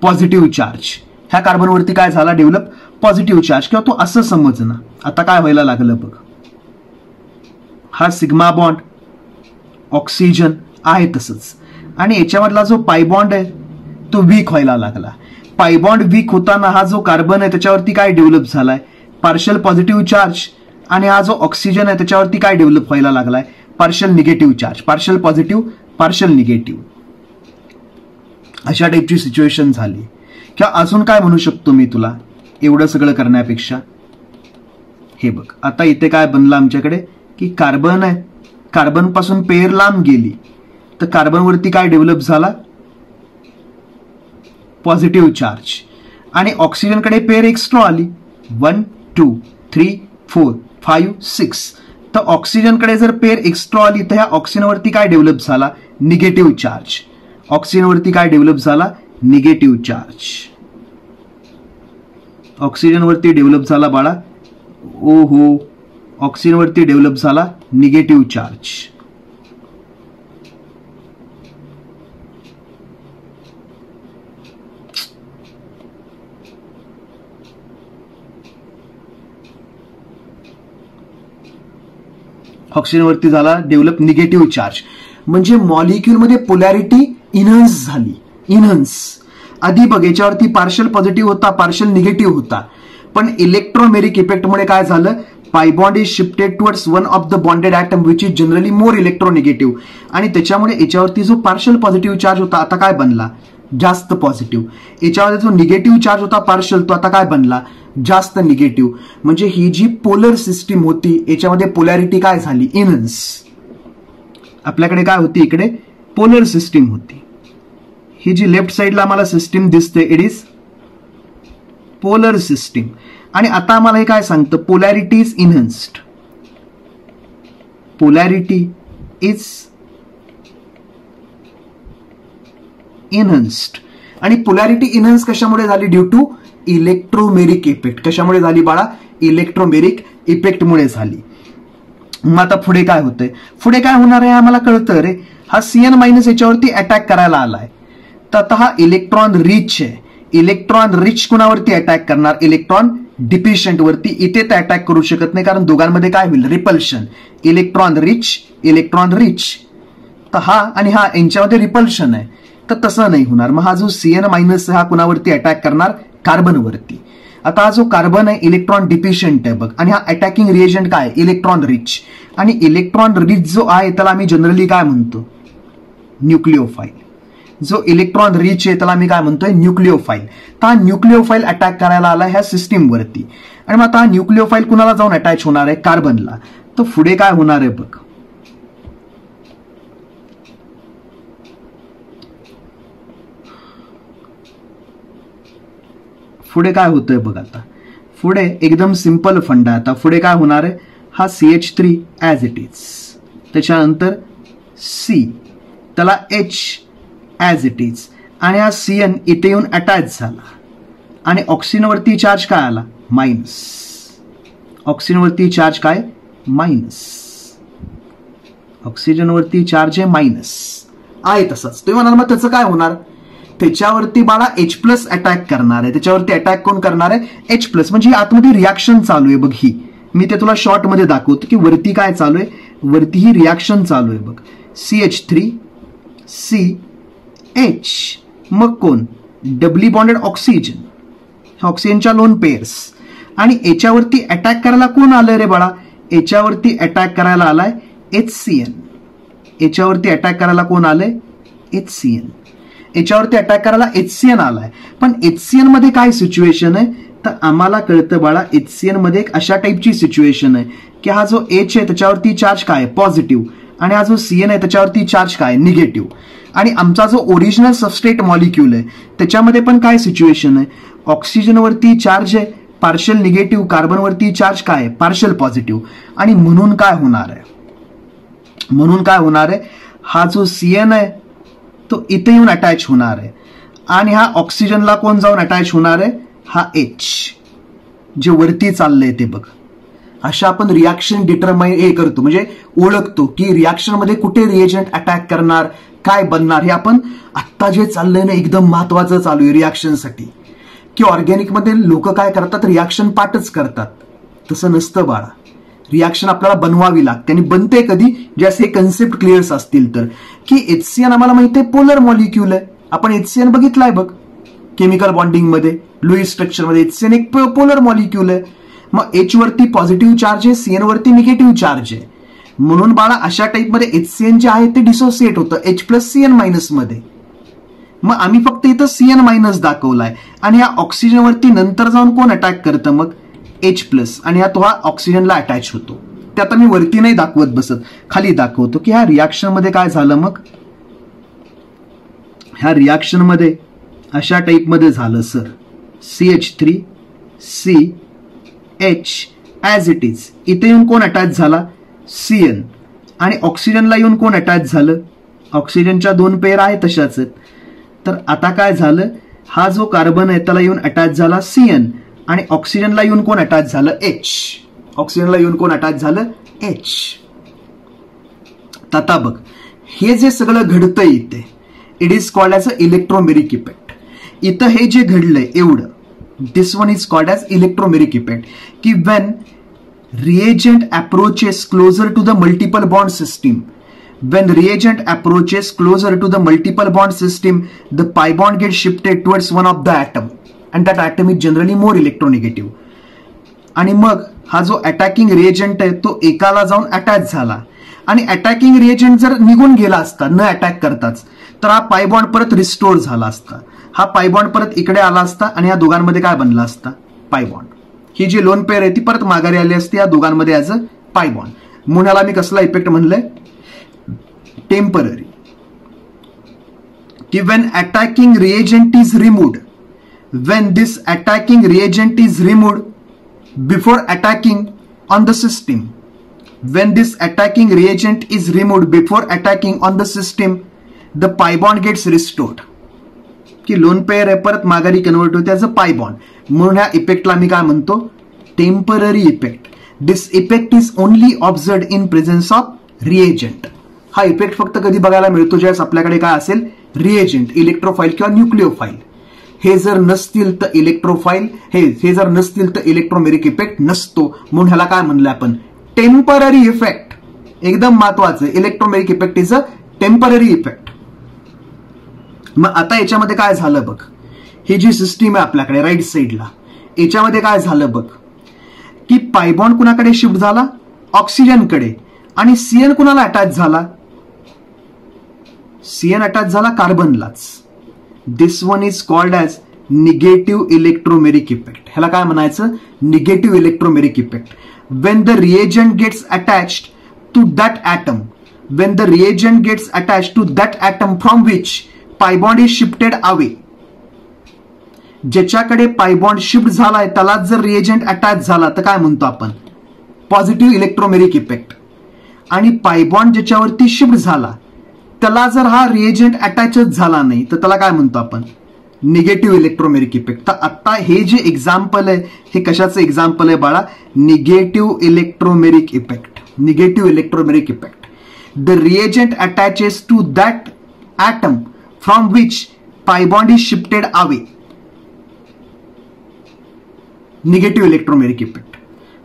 [SPEAKER 1] पॉझिटिव्ह चार्ज. ह्या कार्बनवरती काय झाला डेव्हलप? Positive charge. किंवा तो असं समज ना, आता काय व्हायला लागलं बघ. हा सिग्मा बॉन्ड ऑक्सिजन आहे तसंच, आणि याच्यामधला जो पाय बॉन्ड आहे तो वीक व्हायला लागला. पाय बॉन्ड वीक होताना हा जो कार्बन आहे त्याच्यावरती काय डेव्हलप झालाय? Partial positive charge. आणि हा जो ऑक्सिजन आहे त्याच्यावरती काय डेव्हलप व्हायला लागलाय? Partial negative charge. Partial positive, partial negative. अशा टाईपची सिच्युएशन झाली. किंवा अजून काय म्हणू शकतो मी तुला एवढं सगळं करण्यापेक्षा? हे बघ, आता इथे काय बनलं आमच्याकडे की कार्बन आहे, कार्बन पासून पेअर लांब गेली तर कार्बनवरती काय डेव्हलप झाला? Positive charge. आणि ऑक्सिजनकडे पेअर एक्स्ट्रा आली. 1 2 3 4 5 6. तर ऑक्सिजनकडे जर पेअर एक्स्ट्रा आली तर ह्या ऑक्सिजनवरती काय डेव्हलप झाला? Negative charge. ऑक्सिजनवरती काय डेव्हलप झाला? Negative charge. ऑक्सिजनवरती डेव्हलप झाला बाळा, ओहो, ऑक्सिजनवरती डेव्हलप झाला निगेटिव्ह चार्ज. ऑक्सिजनवरती झाला डेव्हलप निगेटिव्ह चार्ज. म्हणजे मॉलिक्युलमध्ये पोलॅरिटी इन्हान्स झाली. इन्हान्स. आधी बघ याच्यावरती पार्शियल पॉझिटिव्ह होता, पार्शियल निगेटिव्ह होता, पण इलेक्ट्रोमेरिक इफेक्टमुळे काय झालं? Pi bond is shifted towards one of the bonded atom which is generally more electronegative. आणि त्याच्यामुळे याच्यावरती जो पार्शियल पॉझिटिव्ह चार्ज होता आता काय बनला? जास्त पॉझिटिव्ह. याच्यावरती जो निगेटिव्ह चार्ज होता पार्शियल तो आता काय बनला? जास्त निगेटिव्ह. म्हणजे ही जी पोलर सिस्टीम होती याच्यामध्ये पोलॅरिटी काय झाली? इन्हान्स. आपल्याकडे काय होती? इकडे पोलर सिस्टीम होती. ही जी लेफ्ट साइडला आम्हाला सिस्टीम दिसते इट इज पोलर सिस्टीम. आणि आता आम्हाला हे काय सांगतं? Polarity is enhanced. Polarity is enhanced. आणि पोलॅरिटी इन्हान्स कशामुळे झाली? Due to electromeric effect. कशामुळे झाली बाळा? इलेक्ट्रोमेरिक इफेक्टमुळे झाली. मग आता पुढे काय होतंय? पुढे काय होणार आहे आम्हाला कळतं रे. हा CN मायनस याच्यावरती अटॅक करायला आलाय. तर आता हा इलेक्ट्रॉन रिच आहे. इलेक्ट्रॉन रिच कुणावरती अटॅक करणार? इलेक्ट्रॉन डिफिशियंट वरती. इथे तर अटॅक करू शकत नाही कारण दोघांमध्ये काय होईल? Repulsion. Electron rich, electron rich. तर हा आणि हा यांच्यामध्ये रिपल्शन आहे, तर तसं नाही होणार. मग हा जो CN मायनस हा कुणावरती अटॅक करणार? कार्बनवरती. आता हा जो कार्बन आहे इलेक्ट्रॉन डिफिशियंट आहे बघ, आणि हा अटॅकिंग रिएजंट काय इलेक्ट्रॉन रिच, आणि इलेक्ट्रॉन रिच जो आहे त्याला आम्ही जनरली काय म्हणतो न्यूक्लिओफाईल. जो इलेक्ट्रॉन रिच आहे त्याला मी काय म्हणतोय न्यूक्लिओफाईल. तर हा न्यूक्लिओफाईल अटॅक करायला आला ह्या सिस्टीमवरती, आणि मग आता हा न्यूक्लिओफाईल कुणाला जाऊन अटॅच होणार आहे कार्बनला. तर पुढे काय होणार आहे बघ, पुढे काय होतंय बघ. आता पुढे एकदम सिंपल फंडा. आता पुढे काय होणार आहे, हा CH3 ॲज इट इज, त्याच्यानंतर C, त्याला H ॲज इट इज, आणि हा CN इथे येऊन अटॅच झाला, आणि ऑक्सिजनवरती चार्ज काय आला मायनस. ऑक्सिजनवरती चार्ज काय मायनस, ऑक्सिजनवरती चार्ज आहे मायनस आहे तसंच. ते म्हणाल मग त्याचं काय होणार, त्याच्यावरती बाळा H+ अटॅक करणार आहे. त्याच्यावरती अटॅक कोण करणार आहे H+, म्हणजे आतमध्ये रिॲक्शन चालू आहे बघ. ही मी ते तुला शॉर्ट मध्ये दाखवतो की वरती काय चालू आहे, वरती ही रिॲक्शन चालू आहे बघ. CH3 CH, मग कोण डबली बॉन्डेड ऑक्सिजन, ऑक्सिजनच्या लोन पेअर्स, आणि याच्यावरती अटॅक करायला कोण आलंय रे बाळा, याच्यावरती अटॅक करायला आलाय HCN. याच्यावरती अटॅक करायला कोण आलंय HCN. याच्यावरती अटॅक करायला HCN आलाय. पण HCN मध्ये काय सिच्युएशन आहे, तर आम्हाला कळतं बाळा HCN मध्ये एक अशा टाईपची सिच्युएशन आहे की हा जो H आहे त्याच्यावरती चार्ज काय पॉझिटिव्ह, आणि हा जो CN आहे त्याच्यावरती चार्ज काय निगेटिव्ह. आणि आमचा जो ओरिजिनल सबस्ट्रेट मॉलिक्यूल आहे त्याच्यामध्ये पण काय सिच्युएशन आहे, ऑक्सिजनवरती चार्ज आहे पार्शियल निगेटिव्ह, कार्बनवरती चार्ज काय पार्शियल पॉझिटिव्ह. आणि म्हणून काय होणार आहे, म्हणून काय होणार आहे, हा जो CN आहे तो इथे येऊन अटॅच होणार आहे, आणि हा ऑक्सिजनला कोण जाऊन अटॅच होणार आहे, हा H जे वरती चाललंय ते बघ. अशा आपण रिॲक्शन डिटरमाइन हे करतो, म्हणजे ओळखतो की रिॲक्शन मध्ये कुठे रिएजंट अटॅक करणार, काय बनणार. हे आपण आत्ता जे चाललंय ना एकदम महत्वाचं चालू आहे रिॲक्शनसाठी, की ऑर्गॅनिक मध्ये लोक काय करतात रिॲक्शन पाठच करतात. तसं नसतं बाळा, रिॲक्शन आपल्याला बनवावी लागते, आणि बनते कधी जसे कन्सेप्ट क्लिअर्स असतील तर. की HCN आम्हाला माहिती आहे पोलर मॉलिक्यूल आहे, आपण HCN बघितलाय बघ केमिकल बॉन्डिंग मध्ये लुईस स्ट्रक्चर मध्ये. HCN एक पोलर मॉलिक्यूल आहे, मग H वरती पॉझिटिव्ह चार्ज आहे CN वरती निगेटिव्ह चार्ज आहे. म्हणून बाळा अशा टाईपमध्ये HCN जे आहे ते डिसोसिएट होतं H+CN- मध्ये. मग आम्ही फक्त इथं CN- दाखवलाय, आणि या ऑक्सिजनवरती नंतर जाऊन कोण अटॅक करतं मग H+, आणि तो हा ऑक्सिजनला अटॅच होतो. ते आता मी वरती नाही दाखवत बसत, खाली दाखवतो की ह्या रिॲक्शन मध्ये काय झालं. मग ह्या रिॲक्शन मध्ये अशा टाईपमध्ये झालं sir, CH3 CH as it is, इथे येऊन कोण अटॅच झाला CN, आणि ऑक्सिजनला येऊन कोण अटॅच झालं, ऑक्सिजनच्या दोन पेअर आहे तशाच आहेत. तर आता काय झालं, हा जो कार्बन आहे त्याला येऊन अटॅच झाला CN, आणि ऑक्सिजनला येऊन कोण अटॅच झालं H. ऑक्सिजनला येऊन कोण अटॅच झालं H. आता बघ हे जे सगळं घडतंय इथे, it is called as a electromeric effect. इथं हे जे घडलंय एवढं, this one is called as electromeric effect. की when reagent approaches closer to the multiple bond system, when reagent approaches closer to the multiple bond system, the pi bond gets shifted towards one of the atom, and that atom is generally more electronegative. आणि मग हा जो attacking reagent आहे तो एकाला जाऊन attach झाला, आणि अटॅकिंग रिएजंट जर निघून गेला असता न अटॅक करताच, तर हा पाय बॉन्ड परत रिस्टोर झाला असता. हा पाय बॉन्ड परत इकडे आला असता, आणि या दोघांमध्ये काय बनला असता पाय बॉन्ड. ही जी लोन पेअर आहे ती परत माघारी आली असते या दोघांमध्ये ॲज अ पाय बॉन्ड. म्हणून याला मी कसला इफेक्ट म्हणलंय टेम्पररी. की Wien attacking reagent is removed, Wien this attacking reagent is removed before attacking on the system, when this attacking reagent is removed before attacking on the system, the pi bond gets restored. की loan pair आहे परत माघारी convert होते as a pi bond. म्हणून ह्या इफेक्टला मी काय म्हणतो temporary effect. This effect is only observed in presence of reagent. हा इफेक्ट फक्त कधी बघायला मिळतो ज्यावेळेस आपल्याकडे काय असेल रिएजंट, इलेक्ट्रोफाईल किंवा न्यूक्लिओफाईल. हे जर नसतील तर इलेक्ट्रोफाईल, हे जर नसतील तर इलेक्ट्रोमेरिक इफेक्ट नसतो. म्हणून ह्याला काय म्हणलं आपण टेम्पररी इफेक्ट. एकदम महत्वाचं, electromeric effect is a temporary effect. मग आता याच्यामध्ये काय झालं बघ, ही जी सिस्टीम आहे आपल्याकडे राईट साईडला, याच्यामध्ये काय झालं बघ की पाय बॉन्ड कुणाकडे शिफ्ट झाला, ऑक्सिजनकडे, आणि सीएन कुणाला अटॅच झाला, सीएन अटॅच झाला कार्बनलाच. This one is called as negative electromeric effect. ह्याला काय म्हणायचं, negative electromeric effect. When the reagent gets attached to that atom, when the reagent gets attached to that atom from which pi bond is shifted away. ज्याच्याकडे pi bond shift झालाय त्यालाच जर reagent attach झाला तर काय म्हणतो आपण, positive electromeric effect. आणि पाय बॉन्ड ज्याच्यावरती शिफ्ट झाला त्याला जर हा रिएजंट अटॅचच झाला नाही तर त्याला काय म्हणतो आपण, निगेटिव्ह इलेक्ट्रोमेरिक इफेक्ट. तर आता हे जे एक्झाम्पल आहे हे कशाचं एक्झाम्पल आहे बाळा, negative electromeric effect. Negative electromeric effect. The reagent attaches to that atom from which pi bond is shifted away. Negative electromeric effect.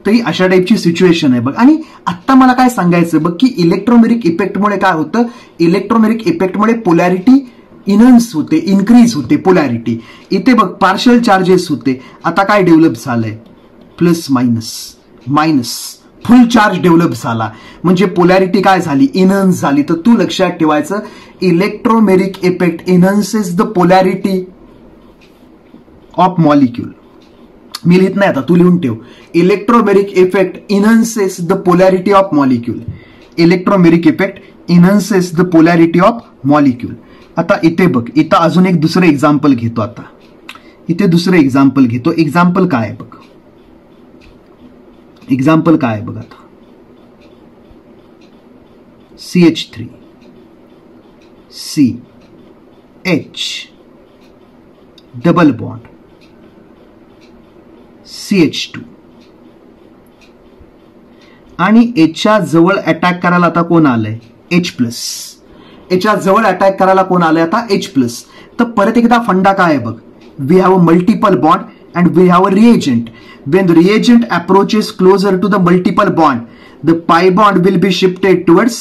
[SPEAKER 1] तर ही अशा टाईपची सिच्युएशन आहे बघ. आणि आता मला काय सांगायचं बघ की इलेक्ट्रोमेरिक इफेक्टमुळे काय होतं, इलेक्ट्रोमेरिक इफेक्टमुळे पोलॅरिटी इन्हान्स होते, इन्क्रीज होते पोलॅरिटी. इथे बघ पार्शियल चार्जेस होते, आता काय डेव्हलप झालंय, प्लस मायनस मायनस, फुल चार्ज डेव्हलप झाला, म्हणजे पोलॅरिटी काय झाली, इन्हान्स झाली. तर तू लक्षात ठेवायचं, electromeric effect enhances the polarity of molecule. मी लिहित नाही आता, तू लिहून ठेव. Electromeric effect enhances the polarity of molecule. Electromeric effect enhances the polarity of molecule. आता इथे बघ, इथं अजून एक दुसरं एक्झाम्पल घेतो. आता इथे दुसरं एक्झाम्पल घेतो. एक्झाम्पल काय आहे बघ, एक्झाम्पल काय आहे बघ आता, CH3 CH double bond CH2 आणि याच्या जवळ अटॅक करायला आता कोण आलंय, H+. याच्या जवळ अटॅक करायला कोण आलंय आता, H+. तर परत एकदा फंडा काय आहे बघ, we have a multiple bond and we have a reagent. When the reagent approaches closer to the multiple bond, the pi bond will be shifted towards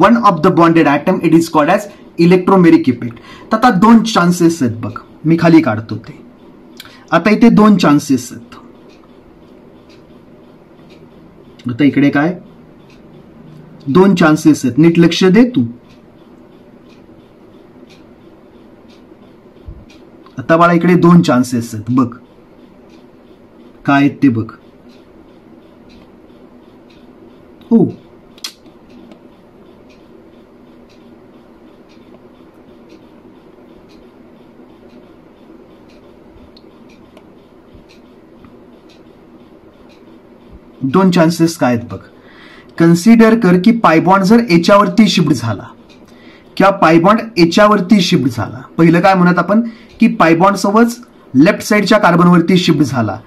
[SPEAKER 1] one of the bonded atom. It is called as electromeric effect. तर आता दोन chances आहेत बघ, मी खाली काढतो ते. आता इथे दोन चान्सेस आहेत. आता इकडे काय दोन चान्सेस आहेत, नीट लक्ष दे तू. आता बाळा इकडे दोन चान्सेस आहेत बघ, काय ते बघ. हो दोन चान्सेस काय आहेत बघ. कन्सिडर कर की पायबॉन्ड जर याच्यावरती शिफ्ट झाला किंवा पायबॉन्ड याच्यावरती शिफ्ट झाला. पहिलं काय म्हणत आपण की पायबॉन्ड सोबत लेफ्ट साइडच्या कार्बनवरती शिफ्ट झाला,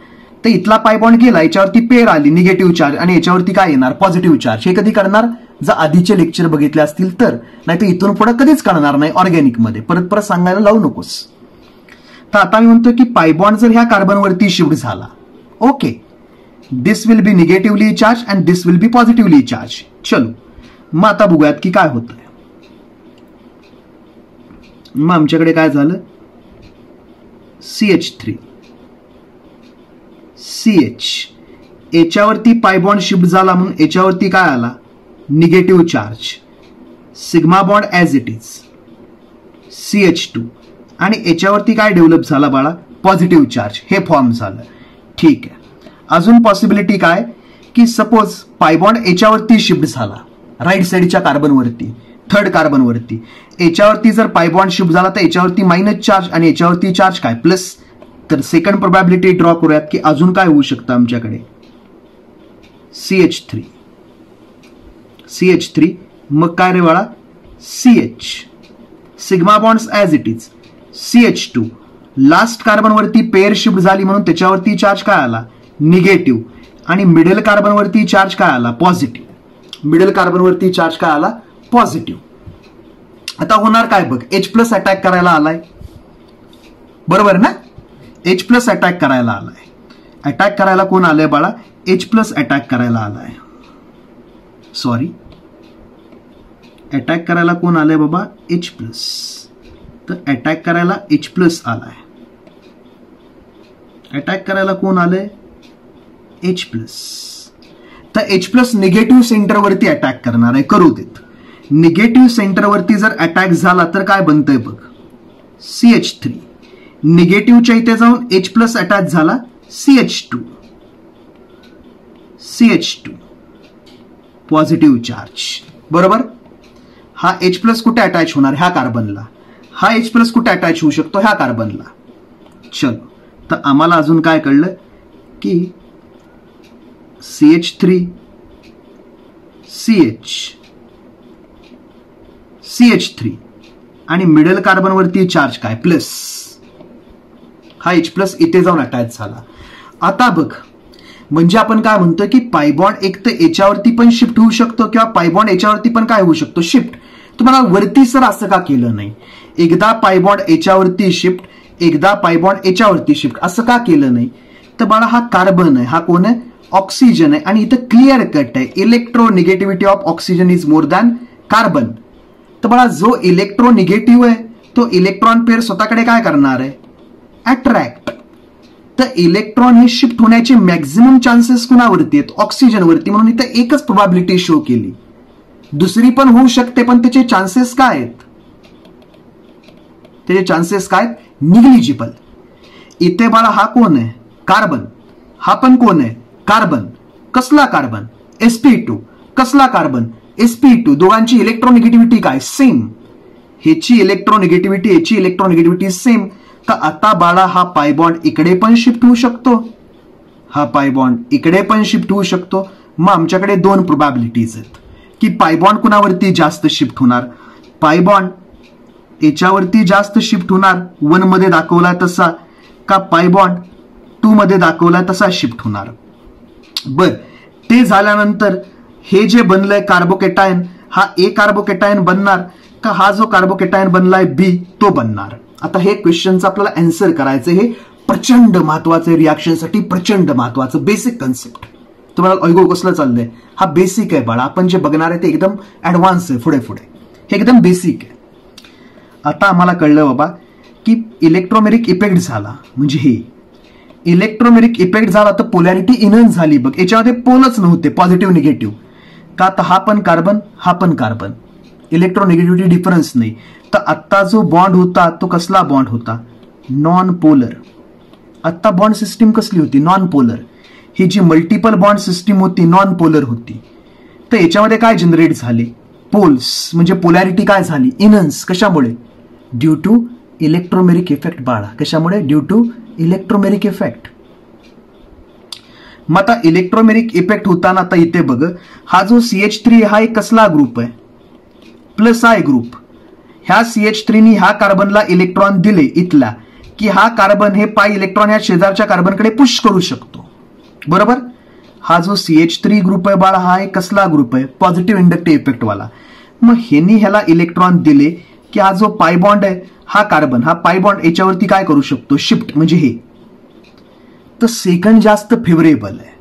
[SPEAKER 1] तर इथला पाय बॉन्ड गेला, याच्यावरती पेर आली निगेटिव्ह चार्ज, आणि याच्यावरती काय येणार, पॉझिटिव्ह चार्ज. हे कधी करणार, जर आधीचे लेक्चर बघितले असतील तर, नाही तर इथून पुढे कधीच करणार नाही ऑर्गॅनिक मध्ये. परत परत सांगायला लावू नकोस. तर आता मी म्हणतो की पाय बॉन्ड जर ह्या कार्बनवरती शिफ्ट झाला, okay, this will be negatively charge and this will be positively charge. चलो मग आता बघूयात की काय होतंय. मग आमच्याकडे काय झालं, CH3 CH याच्यावरती पाय बॉन्ड शिफ्ट झाला म्हणून याच्यावरती काय आला, negative charge. Sigma bond as it is CH2, आणि याच्यावरती काय डेव्हलप झाला बाळा, पॉझिटिव्ह चार्ज. हे फॉर्म झालं. ठीक आहे. अजून पॉसिबिलिटी काय की सपोज पाय बॉन्ड याच्यावरती शिफ्ट झाला, राईट साईडच्या कार्बनवरती, थर्ड कार्बनवरती. याच्यावरती जर पाय बॉन्ड शिफ्ट झाला तर याच्यावरती मायनस चार्ज आणि याच्यावरती चार्ज काय, प्लस. तर सेकंड प्रोबॅबिलिटी ड्रॉ करूयात की अजून काय होऊ शकतं आमच्याकडे, CH3 मग काय रे बाळा, CH sigma bonds as it is CH2. Last कार्बनवरती पेअर शिफ्ट झाली म्हणून त्याच्यावरती चार्ज काय आला, निगेटिव्ह, आणि मिडल कार्बनवरती चार्ज काय आला, पॉझिटिव्ह. मिडल कार्बनवरती चार्ज काय आला, पॉझिटिव्ह. आता होणार काय बघ, H+ अटॅक करायला आलाय, बरोबर ना, H+ अटॅक करायला आलाय. अटॅक करायला कोण आलंय बाळा, H+ अटॅक करायला आलाय. सॉरी, अटॅक करायला कोण आलंय बाबा, H+. तर अटॅक करायला H+ आलाय. अटॅक करायला कोण आलंय? H plus. तर H प्लस निगेटिव्ह सेंटरवरती अटॅक करणार आहे, करू देत. निगेटिव्ह सेंटरवरती जर अटॅक झाला तर काय बनतंय बघ, CH3. निगेटिव्हच्या इथे जाऊन H प्लस अटॅच झाला, CH2. Positive charge. बरोबर. हा H प्लस कुठे अटॅच होणार? ह्या कार्बनला. हा H प्लस कुठे अटॅच होऊ शकतो? ह्या कार्बनला. चलो, तर आम्हाला अजून काय कळलं की CH3 CH3 आणि मिडल कार्बनवरती चार्ज काय? प्लस. हा H प्लस इथे जाऊन अटॅच झाला. आता बघ, म्हणजे आपण काय म्हणतो की पायबॉन्ड एक तर याच्यावरती पण शिफ्ट होऊ शकतो किंवा पायबॉन्ड याच्यावरती पण काय होऊ शकतो? शिफ्ट. तुम्हाला वरती सर असं का केलं नाही? एकदा पायबॉन्ड याच्यावरती शिफ्ट, एकदा पायबॉन्ड याच्यावरती शिफ्ट, असं का केलं नाही? तर बाळा हा कार्बन आहे, हा कोण आहे? ऑक्सिजन आहे. आणि इथं क्लिअर कट आहे, electronegativity of oxygen is more than carbon. तर बाळा जो इलेक्ट्रोनिगेटिव्ह आहे तो इलेक्ट्रॉन पेअर स्वतःकडे काय करणार आहे? अट्रॅक्ट. तर इलेक्ट्रॉन हे शिफ्ट होण्याचे मॅक्झिमम चान्सेस कुणावरती आहेत? ऑक्सिजनवरती. म्हणून इथं एकच प्रोबॅबिलिटी शो केली, दुसरी पण होऊ शकते, पण त्याचे चान्सेस काय आहेत? त्याचे चान्सेस काय? निग्लिजिबल. इथे बाळा हा कोण आहे? कार्बन. हा पण कोण आहे? कार्बन. कसला कार्बन? sp2. कसला कार्बन? sp2. दोघांची इलेक्ट्रोनिगेटिव्हिटी काय? सेम. ह्याची इलेक्ट्रोनिगेटिव्हिटी, ह्याची इलेक्ट्रोनिगेटिव्हिटी सेम. तर आता बाळा हा पायबॉन्ड इकडे पण शिफ्ट होऊ शकतो, हा पायबॉन्ड इकडे पण शिफ्ट होऊ शकतो. मग आमच्याकडे दोन प्रोबॅबिलिटीज आहेत की पायबॉन्ड कुणावरती जास्त शिफ्ट होणार? पायबॉन्ड याच्यावरती जास्त शिफ्ट होणार 1 मध्ये दाखवलाय तसा, का पायबॉन्ड 2 मध्ये दाखवलाय तसा शिफ्ट होणार? बर, ते झाल्यानंतर हे जे बनलंय कार्बोकेटायन, हा A कार्बोकेटायन बनणार का हा जो कार्बोकेटायन बनलाय B तो बनणार? आता हे क्वेश्चनचं आपल्याला आन्सर करायचं, हे प्रचंड महत्वाचं, रिॲक्शनसाठी प्रचंड महत्वाचं बेसिक कन्सेप्ट. तुम्हाला ऐकू कसलं चाललंय? हा बेसिक आहे बाळा, आपण जे बघणार आहे ते एकदम ऍडव्हान्स आहे. पुढे पुढे हे एकदम बेसिक आहे. आता आम्हाला कळलं बाबा की इलेक्ट्रोमेरिक इफेक्ट झाला, म्हणजे हे इलेक्ट्रोमेरिक इफेक्ट झाला तर पोलॅरिटी इनहॅन्स झाली. बघ, याच्यामध्ये पोलच नव्हते, पॉझिटिव्ह निगेटिव्ह. का? आता हा पण कार्बन, हा पण कार्बन, इलेक्ट्रोनिगेटिव्हिटी डिफरन्स नाही. तर आत्ता जो बॉन्ड होता तो कसला बॉन्ड होता? Non polar. आत्ता बॉन्ड सिस्टीम कसली होती? Non polar. ही जी मल्टिपल बॉन्ड सिस्टीम होती नॉन पोलर होती. तर याच्यामध्ये काय जनरेट झाले? पोल्स. म्हणजे पोलॅरिटी काय झाली? इनहॅन्स. कशामुळे? ड्यू टू इलेक्ट्रोमेरिक इफेक्ट बाळा. कशामुळे? Due to electromeric effect. मग आता इलेक्ट्रोमेरिक इफेक्ट होताना आता इथे बघ, हा जो CH3 हा एक कसला ग्रुप आहे? Plus I group. ह्या CH3 नी ह्या कार्बनला इलेक्ट्रॉन दिले इथला की हा कार्बन हे पाय इलेक्ट्रॉन ह्या शेजारच्या कार्बनकडे पुश करू शकतो. बरोबर. हा जो CH3 ग्रुप आहे बाळा, हा एक कसला ग्रुप आहे? पॉझिटिव्ह इंडक्टिव्ह इफेक्ट वाला. मग ह्यांनी ह्याला इलेक्ट्रॉन दिले की हा जो पाय बॉन्ड आहे, हा कार्बन, हा पाय बॉन्ड याच्यावरती काय करू शकतो? शिफ्ट. म्हणजे हे तर सेकंड जास्त फेवरेबल आहे.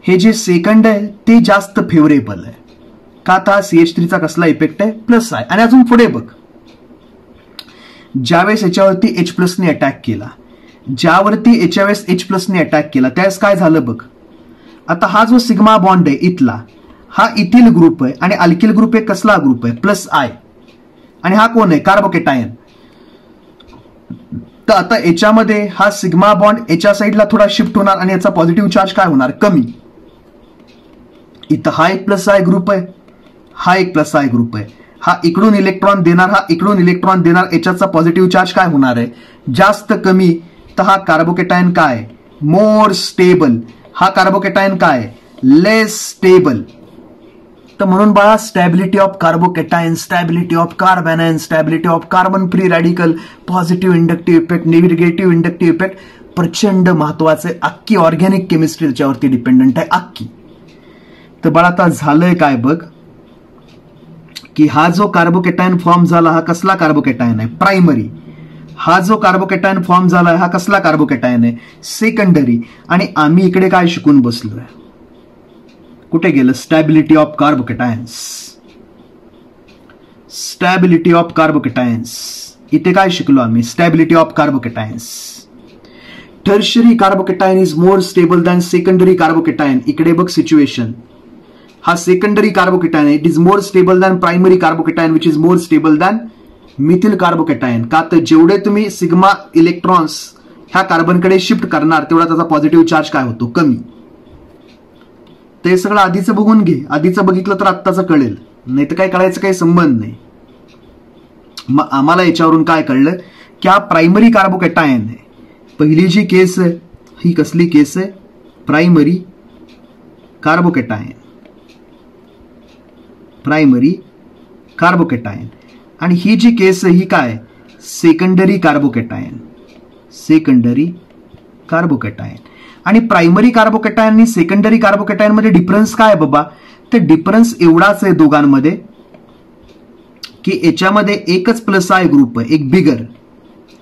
[SPEAKER 1] हे जे सेकंड आहे ते जास्त फेवरेबल आहे. का? आता CH3चा कसला इफेक्ट आहे? प्लस आहे. आणि अजून पुढे बघ, ज्यावेळेस याच्यावरती H प्लसने अटॅक केला, ज्यावरती याच्यावेळेस H प्लसने अटॅक केला त्यावेळेस काय झालं बघ. आता हा जो सिग्मा बॉन्ड आहे इथला, हा इथिल ग्रुप आहे आणि अल्किल ग्रुप एक कसला ग्रुप आहे? Plus I. आणि हा कोण आहे? कार्बोकेटायन. तर आता याच्यामध्ये हा सिग्मा बॉन्ड याच्या साईडला थोडा शिफ्ट होणार आणि याचा पॉझिटिव्ह चार्ज काय होणार? कमी. इथं हा एक प्लस आय ग्रुप आहे, हा एक प्लस आय ग्रुप आहे. हा इकडून इलेक्ट्रॉन देणार, हा इकडून इलेक्ट्रॉन देणार, याच्याचा पॉझिटिव्ह चार्ज काय होणार आहे? जास्त कमी. तर हा कार्बोकेटायन काय? More stable. हा कार्बोकेटायन काय? Less stable. तर म्हणून बाळा stability of carbocation, stability of carbanion, stability of carbon free radical, positive inductive effect, negative inductive effect प्रचंड महत्वाचे. अख्खी ऑर्गॅनिक केमिस्ट्री त्याच्यावरती डिपेंडंट आहे, अख्खी. तर बाळा आता झालंय काय बघ की हा जो कार्बोकेटायन फॉर्म झाला हा कसला कार्बोकेटायन आहे? प्रायमरी. हा जो कार्बोकेटायन फॉर्म झाला हा कसला कार्बोकेटायन आहे? सेकंडरी. आणि आम्ही इकडे काय शिकून बसलोय? कुठे गेलं? Stability of carbocations. Stability of carbocations. इथे काय शिकलो आम्ही? Stability of carbocations. Tertiary carbocation is more stable than secondary carbocation. इकडे बघ सिच्युएशन, हा secondary carbocation it is more stable than primary carbocation which is more stable than methyl carbocation. का तर जेवढे तुम्ही सिग्मा इलेक्ट्रॉन्स ह्या कार्बनकडे शिफ्ट करणार तेवढा त्याचा पॉझिटिव्ह चार्ज काय होतो, कमी. ते सगळं आधीचं बघून घे, आधीचं बघितलं तर आत्ताचं कळेल, नाही तर काय कळायचं काही संबंध नाही. मग आम्हाला याच्यावरून काय कळलं की हा प्रायमरी कार्बोकॅटायन आहे. पहिली जी केस आहे ही कसली केस आहे, प्रायमरी कार्बोकॅटायन, प्रायमरी कार्बोकॅटायन. आणि ही जी केस आहे ही काय, सेकंडरी कार्बोकॅटायन, सेकंडरी कार्बोकॅटायन. आणि प्रायमरी कार्बोकॅटायन आणि सेकंडरी कार्बोकॅटायन मध्ये डिफरन्स काय बाबा, ते डिफरन्स एवढाच आहे दोघांमध्ये की याच्यामध्ये एकच प्लस आय ग्रुप आहे, एक बिगर.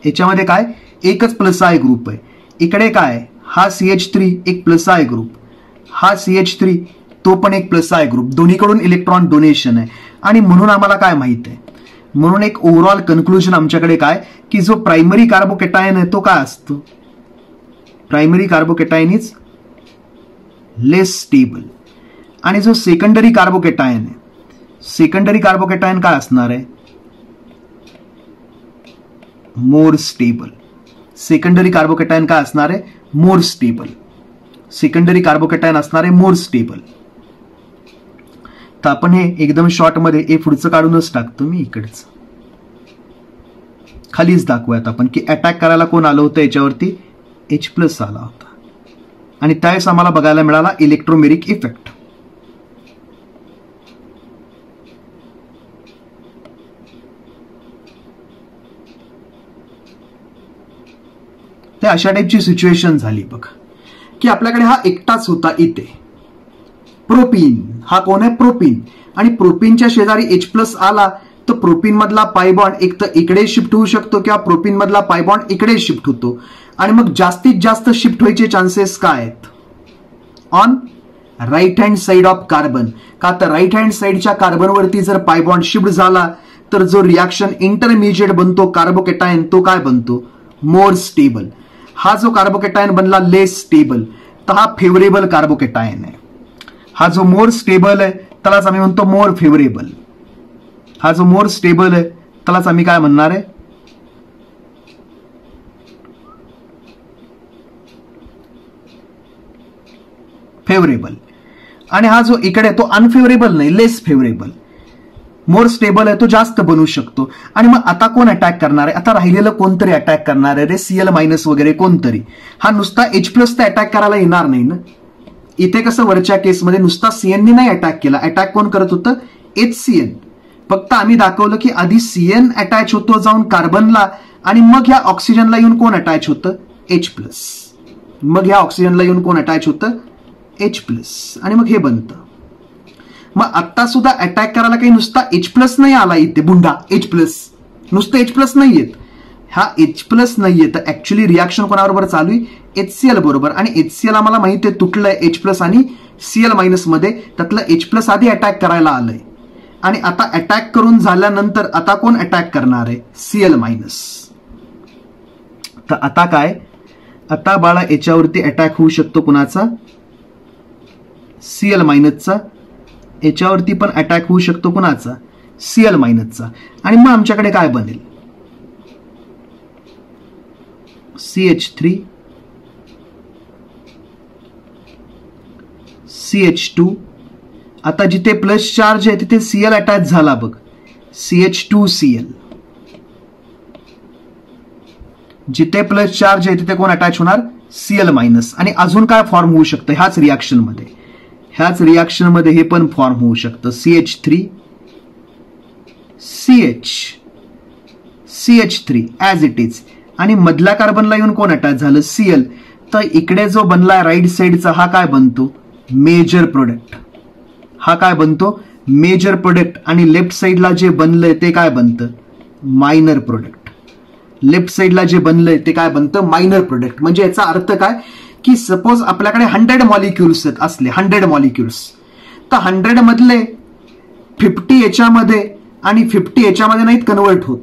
[SPEAKER 1] याच्यामध्ये काय, एकच प्लस आय ग्रुप आहे. इकडे काय, हा CH3 एक प्लस आय ग्रुप, हा CH3 तो पण एक प्लस आय ग्रुप. दोन्हीकडून इलेक्ट्रॉन डोनेशन आहे. आणि म्हणून आम्हाला काय माहित आहे, म्हणून एक ओव्हरऑल कन्क्लुजन आमच्याकडे काय की जो प्रायमरी कार्बोकॅटायन आहे तो काय असतो, primary carbocation is less stable. आणि जो सेकंडरी कार्बोकॅटायन आहे, सेकंडरी कार्बोकॅटायन काय असणार आहे, मोर स्टेबल. सेकंडरी कार्बोकॅटायन काय असणार आहे, मोर स्टेबल. सेकंडरी कार्बोकॅटायन असणार आहे मोर स्टेबल. तर आपण हे एकदम शॉर्ट मध्ये हे पुढचं काढूनच टाकतो मी, इकडचं खालीच दाखवूयात आपण की अटॅक करायला कोण आलं होतं याच्यावरती, H+ आला होता. आणि त्यावेळेस आम्हाला बघायला मिळाला इलेक्ट्रोमेरिक इफेक्ट. ते अशा टाईपची सिच्युएशन झाली बघ की आपल्याकडे हा एकटाच होता इथे प्रोपीन. हा कोण आहे, प्रोपीन. आणि प्रोपीनच्या शेजारी H+ आला तर प्रोपीन मधला पायबॉन्ड एक तर इकडे शिफ्ट होऊ शकतो किंवा प्रोपीन मधला पायबॉन्ड इकडे शिफ्ट होतो. आणि मग जास्तीत जास्त शिफ्ट व्हायचे चान्सेस काय आहेत, on right hand side of carbon. का तर राईट हँड साइडच्या कार्बनवरती जर पायबॉन्ड शिफ्ट झाला तर जो रिॲक्शन इंटरमिजिएट बनतो कार्बोकॅटायन तो काय बनतो, मोर स्टेबल. हा जो कार्बोकॅटायन बनला लेस स्टेबल, तर हा फेवरेबल कार्बोकॅटायन आहे. हा जो मोर स्टेबल आहे त्यालाच आम्ही म्हणतो मोर फेवरेबल. हा जो मोर स्टेबल आहे त्यालाच आम्ही काय म्हणणार आहे, फेवरेबल. आणि हा जो इकडे तो अनफेवरेबल नाही, लेस फेवरेबल. मोर स्टेबल आहे तो जास्त बनू शकतो. आणि मग आता कोण अटॅक करणार आहे, आता राहिलेलं कोणतरी अटॅक करणार आहे रे, Cl- वगैरे कोणतरी. हा नुसता H+ तर अटॅक करायला येणार नाही ना. इथे कसं वरच्या केसमध्ये नुसता CN नाही अटॅक केला, अटॅक कोण करत होतं, HCN. फक्त आम्ही दाखवलं की आधी CN अटॅच होतो जाऊन कार्बनला आणि मग ह्या ऑक्सिजनला येऊन कोण अटॅच होतं, H+. मग ह्या ऑक्सिजनला येऊन कोण अटॅच होतं, H+. आणि मग हे बनतं. मग आता सुद्धा अटॅक करायला काही नुसता H+ नाही आला इथे, बुंडा H+, नुसतं H+ नाही येत. हा H+ नाही येत, ऍक्च्युली रिॲक्शन कोणाबरोबर चालू आहे, HCl बरोबर. आणि HCl आम्हाला माहिती आहे तुटलंय H+ आणि Cl- मध्ये, त्यातलं H+ आधी अटॅक करायला आलंय. आणि आता अटॅक करून झाल्यानंतर आता कोण अटॅक करणार आहे, Cl-. तर आता काय, आता बाळा याच्यावरती अटॅक होऊ शकतो कुणाचा, Cl-चा. याच्यावरती पण अटॅक होऊ शकतो कुणाचा, Cl-चा. आणि मग आमच्याकडे काय बनेल, CH3 CH2. आता जिथे प्लस चार्ज आहे तिथे Cl अटॅच झाला बघ, CH2Cl. जिथे प्लस चार्ज आहे तिथे कोण अटॅच होणार, Cl-. आणि अजून काय फॉर्म होऊ शकतं ह्याच रिॲक्शन मध्ये, ह्याच रिॲक्शन मध्ये हे पण फॉर्म होऊ शकतं, CH3 CH3 as it is. आणि मधल्या कार्बनला येऊन कोण अटॅच झालं, Cl. तर इकडे जो बनलाय राईट साइडचा हा काय बनतो, मेजर प्रोडक्ट. हा काय बनतो, मेजर प्रोडक्ट. आणि लेफ्ट साइडला जे बनलंय ते काय बनतं, मायनर प्रोडक्ट. लेफ्ट साइडला जे बनलंय ते काय बनतं, मायनर प्रोडक्ट. म्हणजे याचा अर्थ काय की सपोज आपल्याकडे 100 मॉलिक्युल्स असले, 100 मॉलिक्युल्स, तर 100 मधले 50 याच्यामध्ये आणि 50 याच्यामध्ये नाहीत कन्वर्ट होत.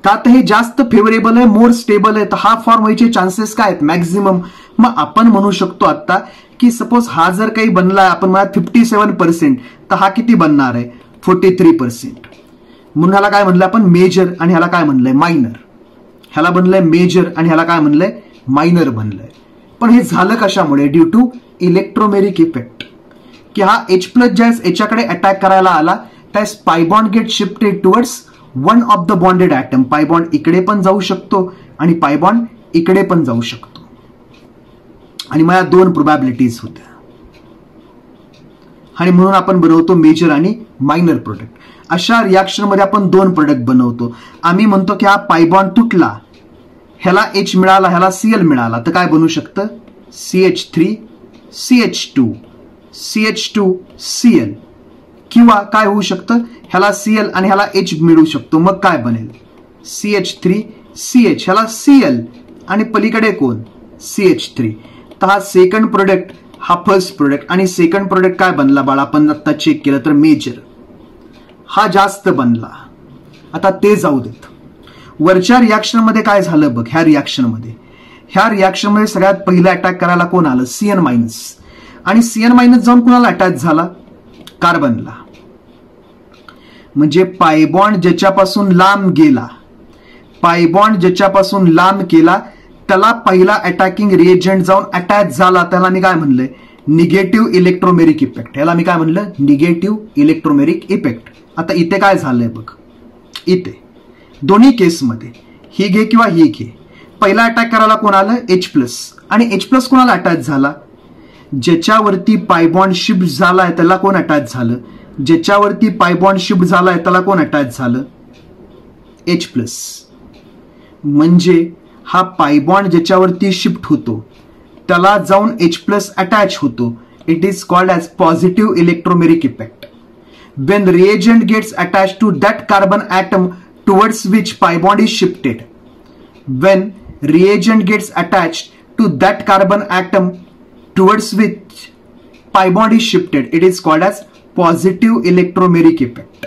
[SPEAKER 1] का तर हे जास्त फेवरेबल आहे, मोर स्टेबल आहे, तर हा फॉर्म व्हायचे चान्सेस काय आहेत मॅक्झिमम. मग आपण म्हणू शकतो आता की सपोज हा जर काही बनला, आपण म्हणा 57%, तर हा किती बनणार आहे 43%. म्हणून ह्याला काय म्हणलं आपण मेजर, आणि ह्याला काय म्हणलंय मायनर. ह्याला बनलंय मेजर आणि ह्याला काय म्हणलंय मायनर बनलंय. पण हे झालं कशामुळे, ड्यू टू इलेक्ट्रोमेरिक इफेक्ट. की हा H प्लस ज्यावेळेस याच्याकडे अटॅक करायला आला त्यावेळेस pi bond get shifted towards one of the bonded atom. Pi bond इकडे पण जाऊ शकतो आणि पाय बॉन्ड इकडे पण जाऊ शकतो. आणि मग या दोन प्रोबॅबिलिटीज होत्या, आणि म्हणून आपण बनवतो मेजर आणि मायनर प्रोडक्ट. अशा रिॲक्शन मध्ये आपण दोन प्रोडक्ट बनवतो. आम्ही म्हणतो की हा पाय बॉन्ड तुटला, ह्याला H मिळाला, ह्याला Cl मिळाला, तर काय बनू शकतं CH3 CH2 CH2 Cl. किंवा काय होऊ शकतं, ह्याला Cl आणि ह्याला H मिळू शकतो, मग काय बनेल CH3 CH, ह्याला Cl आणि पलीकडे कोण CH3. तर हा सेकंड प्रोडक्ट, हा फर्स्ट प्रोडक्ट, आणि सेकंड प्रोडक्ट काय बनला बाळा, आपण आता चेक केलं तर मेजर. हा जास्त बनला. आता ते जाऊ देत. वरच्या रिॲक्शन मध्ये काय झालं बघ. ह्या रिॲक्शन मध्ये सगळ्यात पहिला अटॅक करायला कोण आलं Cn मायनस, आणि Cn मायनस जाऊन कोणाला अटॅच झाला कार्बनला. म्हणजे पायबॉन्ड ज्याच्यापासून लांब गेला, पायबॉन्ड ज्याच्यापासून लांब गेला त्याला पहिला अटॅकिंग रिएजंट जाऊन अटॅच झाला, त्याला मी काय म्हणलंय निगेटिव्ह इलेक्ट्रोमेरिक इफेक्ट. ह्याला मी काय म्हणलं निगेटिव्ह इलेक्ट्रोमेरिक इफेक्ट. आता इथे काय झालंय बघ, इथे दोन्ही केसमध्ये ही घे किंवा ही घे, पहिला अटॅक करायला कोण आलं H प्लस, आणि H प्लस कोणाला अटॅच झाला, ज्याच्यावरती पायबॉन्ड शिफ्ट झालाय त्याला कोण अटॅच झालं, ज्याच्यावरती पायबॉन्ड शिफ्ट झालाय त्याला कोण अटॅच झालं H प्लस. म्हणजे हा पायबॉन्ड ज्याच्यावरती शिफ्ट होतो त्याला जाऊन H प्लस अटॅच होतो. It is called as positive electromeric effect. when reagent gets attached to that carbon atom towards which pi bond is shifted, when reagent gets attached to that carbon atom towards which pi bond is shifted, it is called as positive electromeric effect.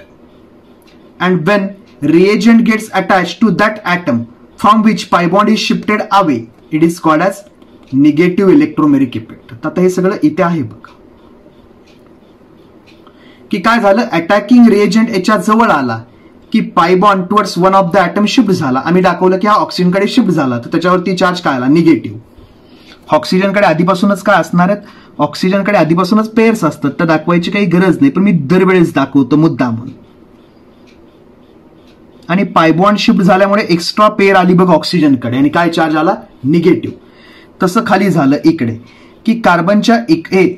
[SPEAKER 1] And when reagent gets attached to that atom from which pi bond is shifted away, it is called as negative electromeric effect. आता हे सगळं इथे आहे बघ की काय झालं, attacking reagent याच्या जवळ आला की pi bond towards one of the atom shift झाला. आम्ही दाखवलं की हा ऑक्सिजनकडे शिफ्ट झाला, तर त्याच्यावरती चार्ज काय आला निगेटिव्ह. ऑक्सिजनकडे आधीपासूनच काय असणार आहेत, ऑक्सिजनकडे आधीपासूनच पेअर्स असतात, तर दाखवायची काही गरज नाही, पण मी दरवेळेस दाखवतो मुद्दा म्हणून. आणि पायबॉन्ड शिफ्ट झाल्यामुळे एक्स्ट्रा पेअर आली बघ ऑक्सिजनकडे, आणि काय चार्ज आला निगेटिव्ह. तसं खाली झालं इकडे की कार्बनच्या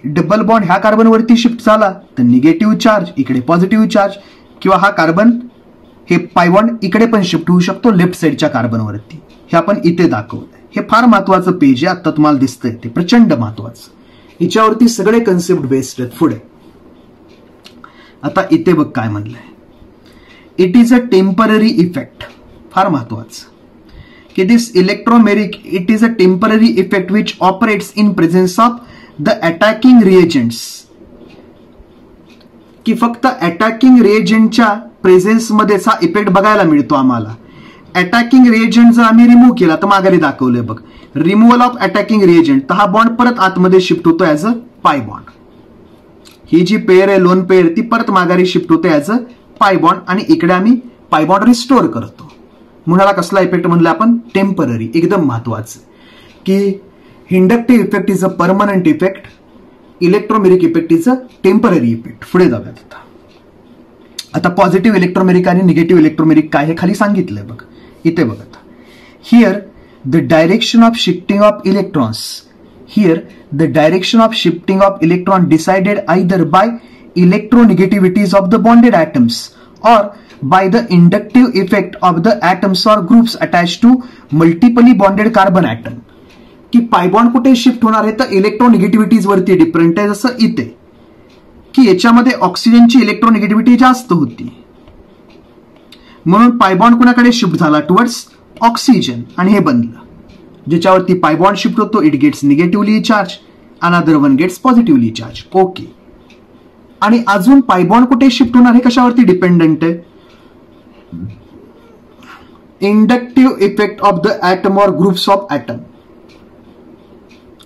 [SPEAKER 1] डबल बॉन्ड ह्या कार्बनवरती शिफ्ट झाला तर निगेटिव्ह चार्ज, इकडे पॉझिटिव्ह चार्ज, किंवा हा कार्बन हे पायबॉन्ड इकडे पण शिफ्ट होऊ शकतो लेफ्ट साईडच्या कार्बनवरती. हे आपण इथे दाखवलंय. हे फार महत्वाचं पेज आहे, आता तुम्हाला दिसतंय ते प्रचंड महत्वाचं. हिच्यावरती सगळे कन्सेप्ट बेस्ड आहेत. पुढे आता इथे बघ काय म्हणलंय, it is a temporary effect. फार महत्वाचं की this electromeric, it is a temporary effect which operates in presence of the attacking reagents. की फक्त अटॅकिंग रिएजंटच्या प्रेझेन्स मध्येच हा इफेक्ट बघायला मिळतो आम्हाला. अटॅकिंग रिएजंट जर आम्ही रिमूव्ह केला तर माघारी दाखवलंय बघ, रिमूव्हल ऑफ अटॅकिंग रिएजंट, तर हा बॉन्ड परत आतमध्ये शिफ्ट होतो as a pi bond. He G pair आहे लोन पेअर ती परत माघारी शिफ्ट होते ऍज अ पाय बॉन्ड, आणि इकडे आम्ही पाय बॉन्ड रिस्टोर करतो. म्हणून कसला इफेक्ट म्हणलं आपण टेम्पररी. एकदम महत्वाचं की inductive effect is a permanent effect, electromeric effect is a temporary effect. पुढे जाऊयात. आता पॉझिटिव्ह इलेक्ट्रोमेरिक आणि निगेटिव्ह इलेक्ट्रोमेरिक काय हे खाली सांगितलंय बघ, इथे बघ. आता here the direction of shifting of electrons, here the direction of shifting of electron decided either by electronegativities of the bonded atoms or by the inductive effect of the atoms or groups attached to multiply bonded carbon atom. की पायबॉन्ड कुठे shift होणार आहे तर इलेक्ट्रोनिगेटिव्हिटीज वरती different आहे. जसं इथे की याच्यामध्ये ऑक्सिजनची इलेक्ट्रोनिगेटिव्हिटी जास्त होती, म्हणून पायबॉन्ड कुणाकडे शिफ्ट झाला टुवर्ड्स ऑक्सिजन, आणि हे बनलं. ज्याच्यावरती पायबॉन्ड शिफ्ट होतो it gets negatively charge, another one gets positively charge. Okay. आणि अजून पायबॉन्ड कुठे शिफ्ट होणार हे कशावरती डिपेंडंट आहे, inductive effect of the atom or groups of atom.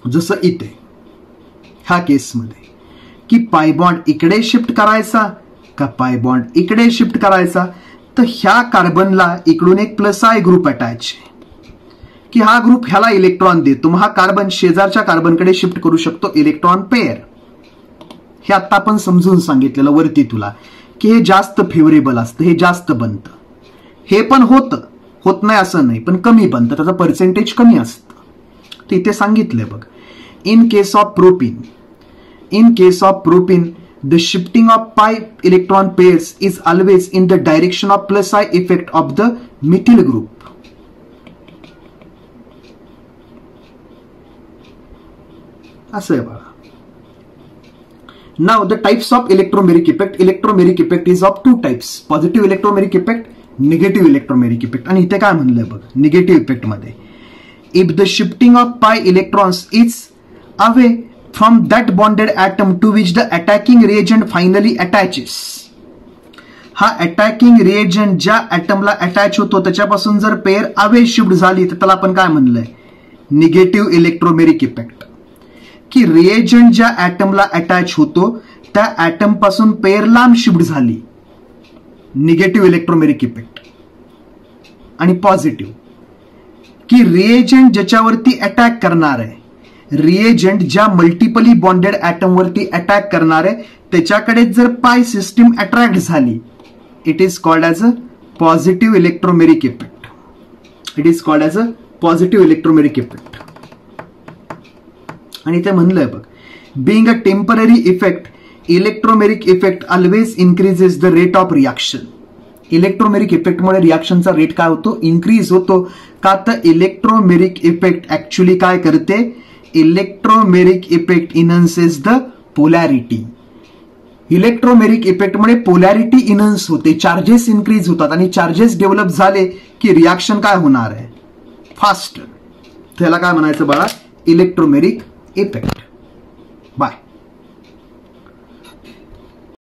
[SPEAKER 1] जसं इथे ह्या केसमध्ये की पाय बॉन्ड इकडे शिफ्ट करायचा का पाय बॉन्ड इकडे शिफ्ट करायचा, तर ह्या कार्बनला इकडून एक प्लस आय ग्रुप अटॅच की हा ग्रुप ह्याला इलेक्ट्रॉन देतो, मग हा कार्बन शेजारच्या कार्बनकडे शिफ्ट करू शकतो इलेक्ट्रॉन पेअर. हे आता आपण समजून सांगितलेलं वरती तुला की हे जास्त फेवरेबल असतं, हे जास्त बनतं. हे पण होत नाही असं नाही, पण कमी बनतं, त्याचं पर्सेंटेज कमी असतं. ते इथे सांगितलंय बघ. In case of propene the shifting of pi electron pairs is always in the direction of plus I effect of the methyl group. असं आहे बघा. Now the types of electromeric effect. Electromeric effect is of two types. Positive electromeric effect, negative electromeric effect. आणि इथे काय म्हणलंय बघ negative effect मध्ये, if the shifting of pi electrons is away from that bonded atom to which the attacking reagent finally attaches. हा attacking reagent ज्या ऍटमला attach होतो त्याच्यापासून जर पेअर अवे शिफ्ट झाली तर त्याला आपण काय म्हणलंय, निगेटिव्ह इलेक्ट्रोमेरिक इफेक्ट. की रिएजंट ज्या ऍटमला अटॅच होतो त्या ऍटम पासून पेअर लांब शिफ्ट झाली, निगेटिव्ह इलेक्ट्रोमेरिक इफेक्ट. आणि पॉझिटिव्ह की रिएजंट ज्याच्यावरती अटॅक करणार आहे, रिएजंट ज्या मल्टिपली बॉन्डेड ऍटम वरती अटॅक करणार आहे त्याच्याकडे जर पाय सिस्टीम अट्रॅक्ट झाली, it is called as a positive electromeric effect. It is called as a positive electromeric effect. आणि ते म्हणलंय बघ, being a temporary effect, electromeric effect always increases the rate of reaction. Electromeric इफेक्टमुळे रिॲक्शनचा rate काय होतो, increase होतो. का तर electromeric effect actually काय करते, electromeric effect enhances the polarity. Electromeric इफेक्टमुळे पोलॅरिटी इन्हान्स होते, चार्जेस इन्क्रीज होतात आणि चार्जेस डेव्हलप झाले की रिॲक्शन काय होणार आहे, फास्टर. त्याला काय म्हणायचं बाळा, इलेक्ट्रोमेरिक इफेक्ट. बाय.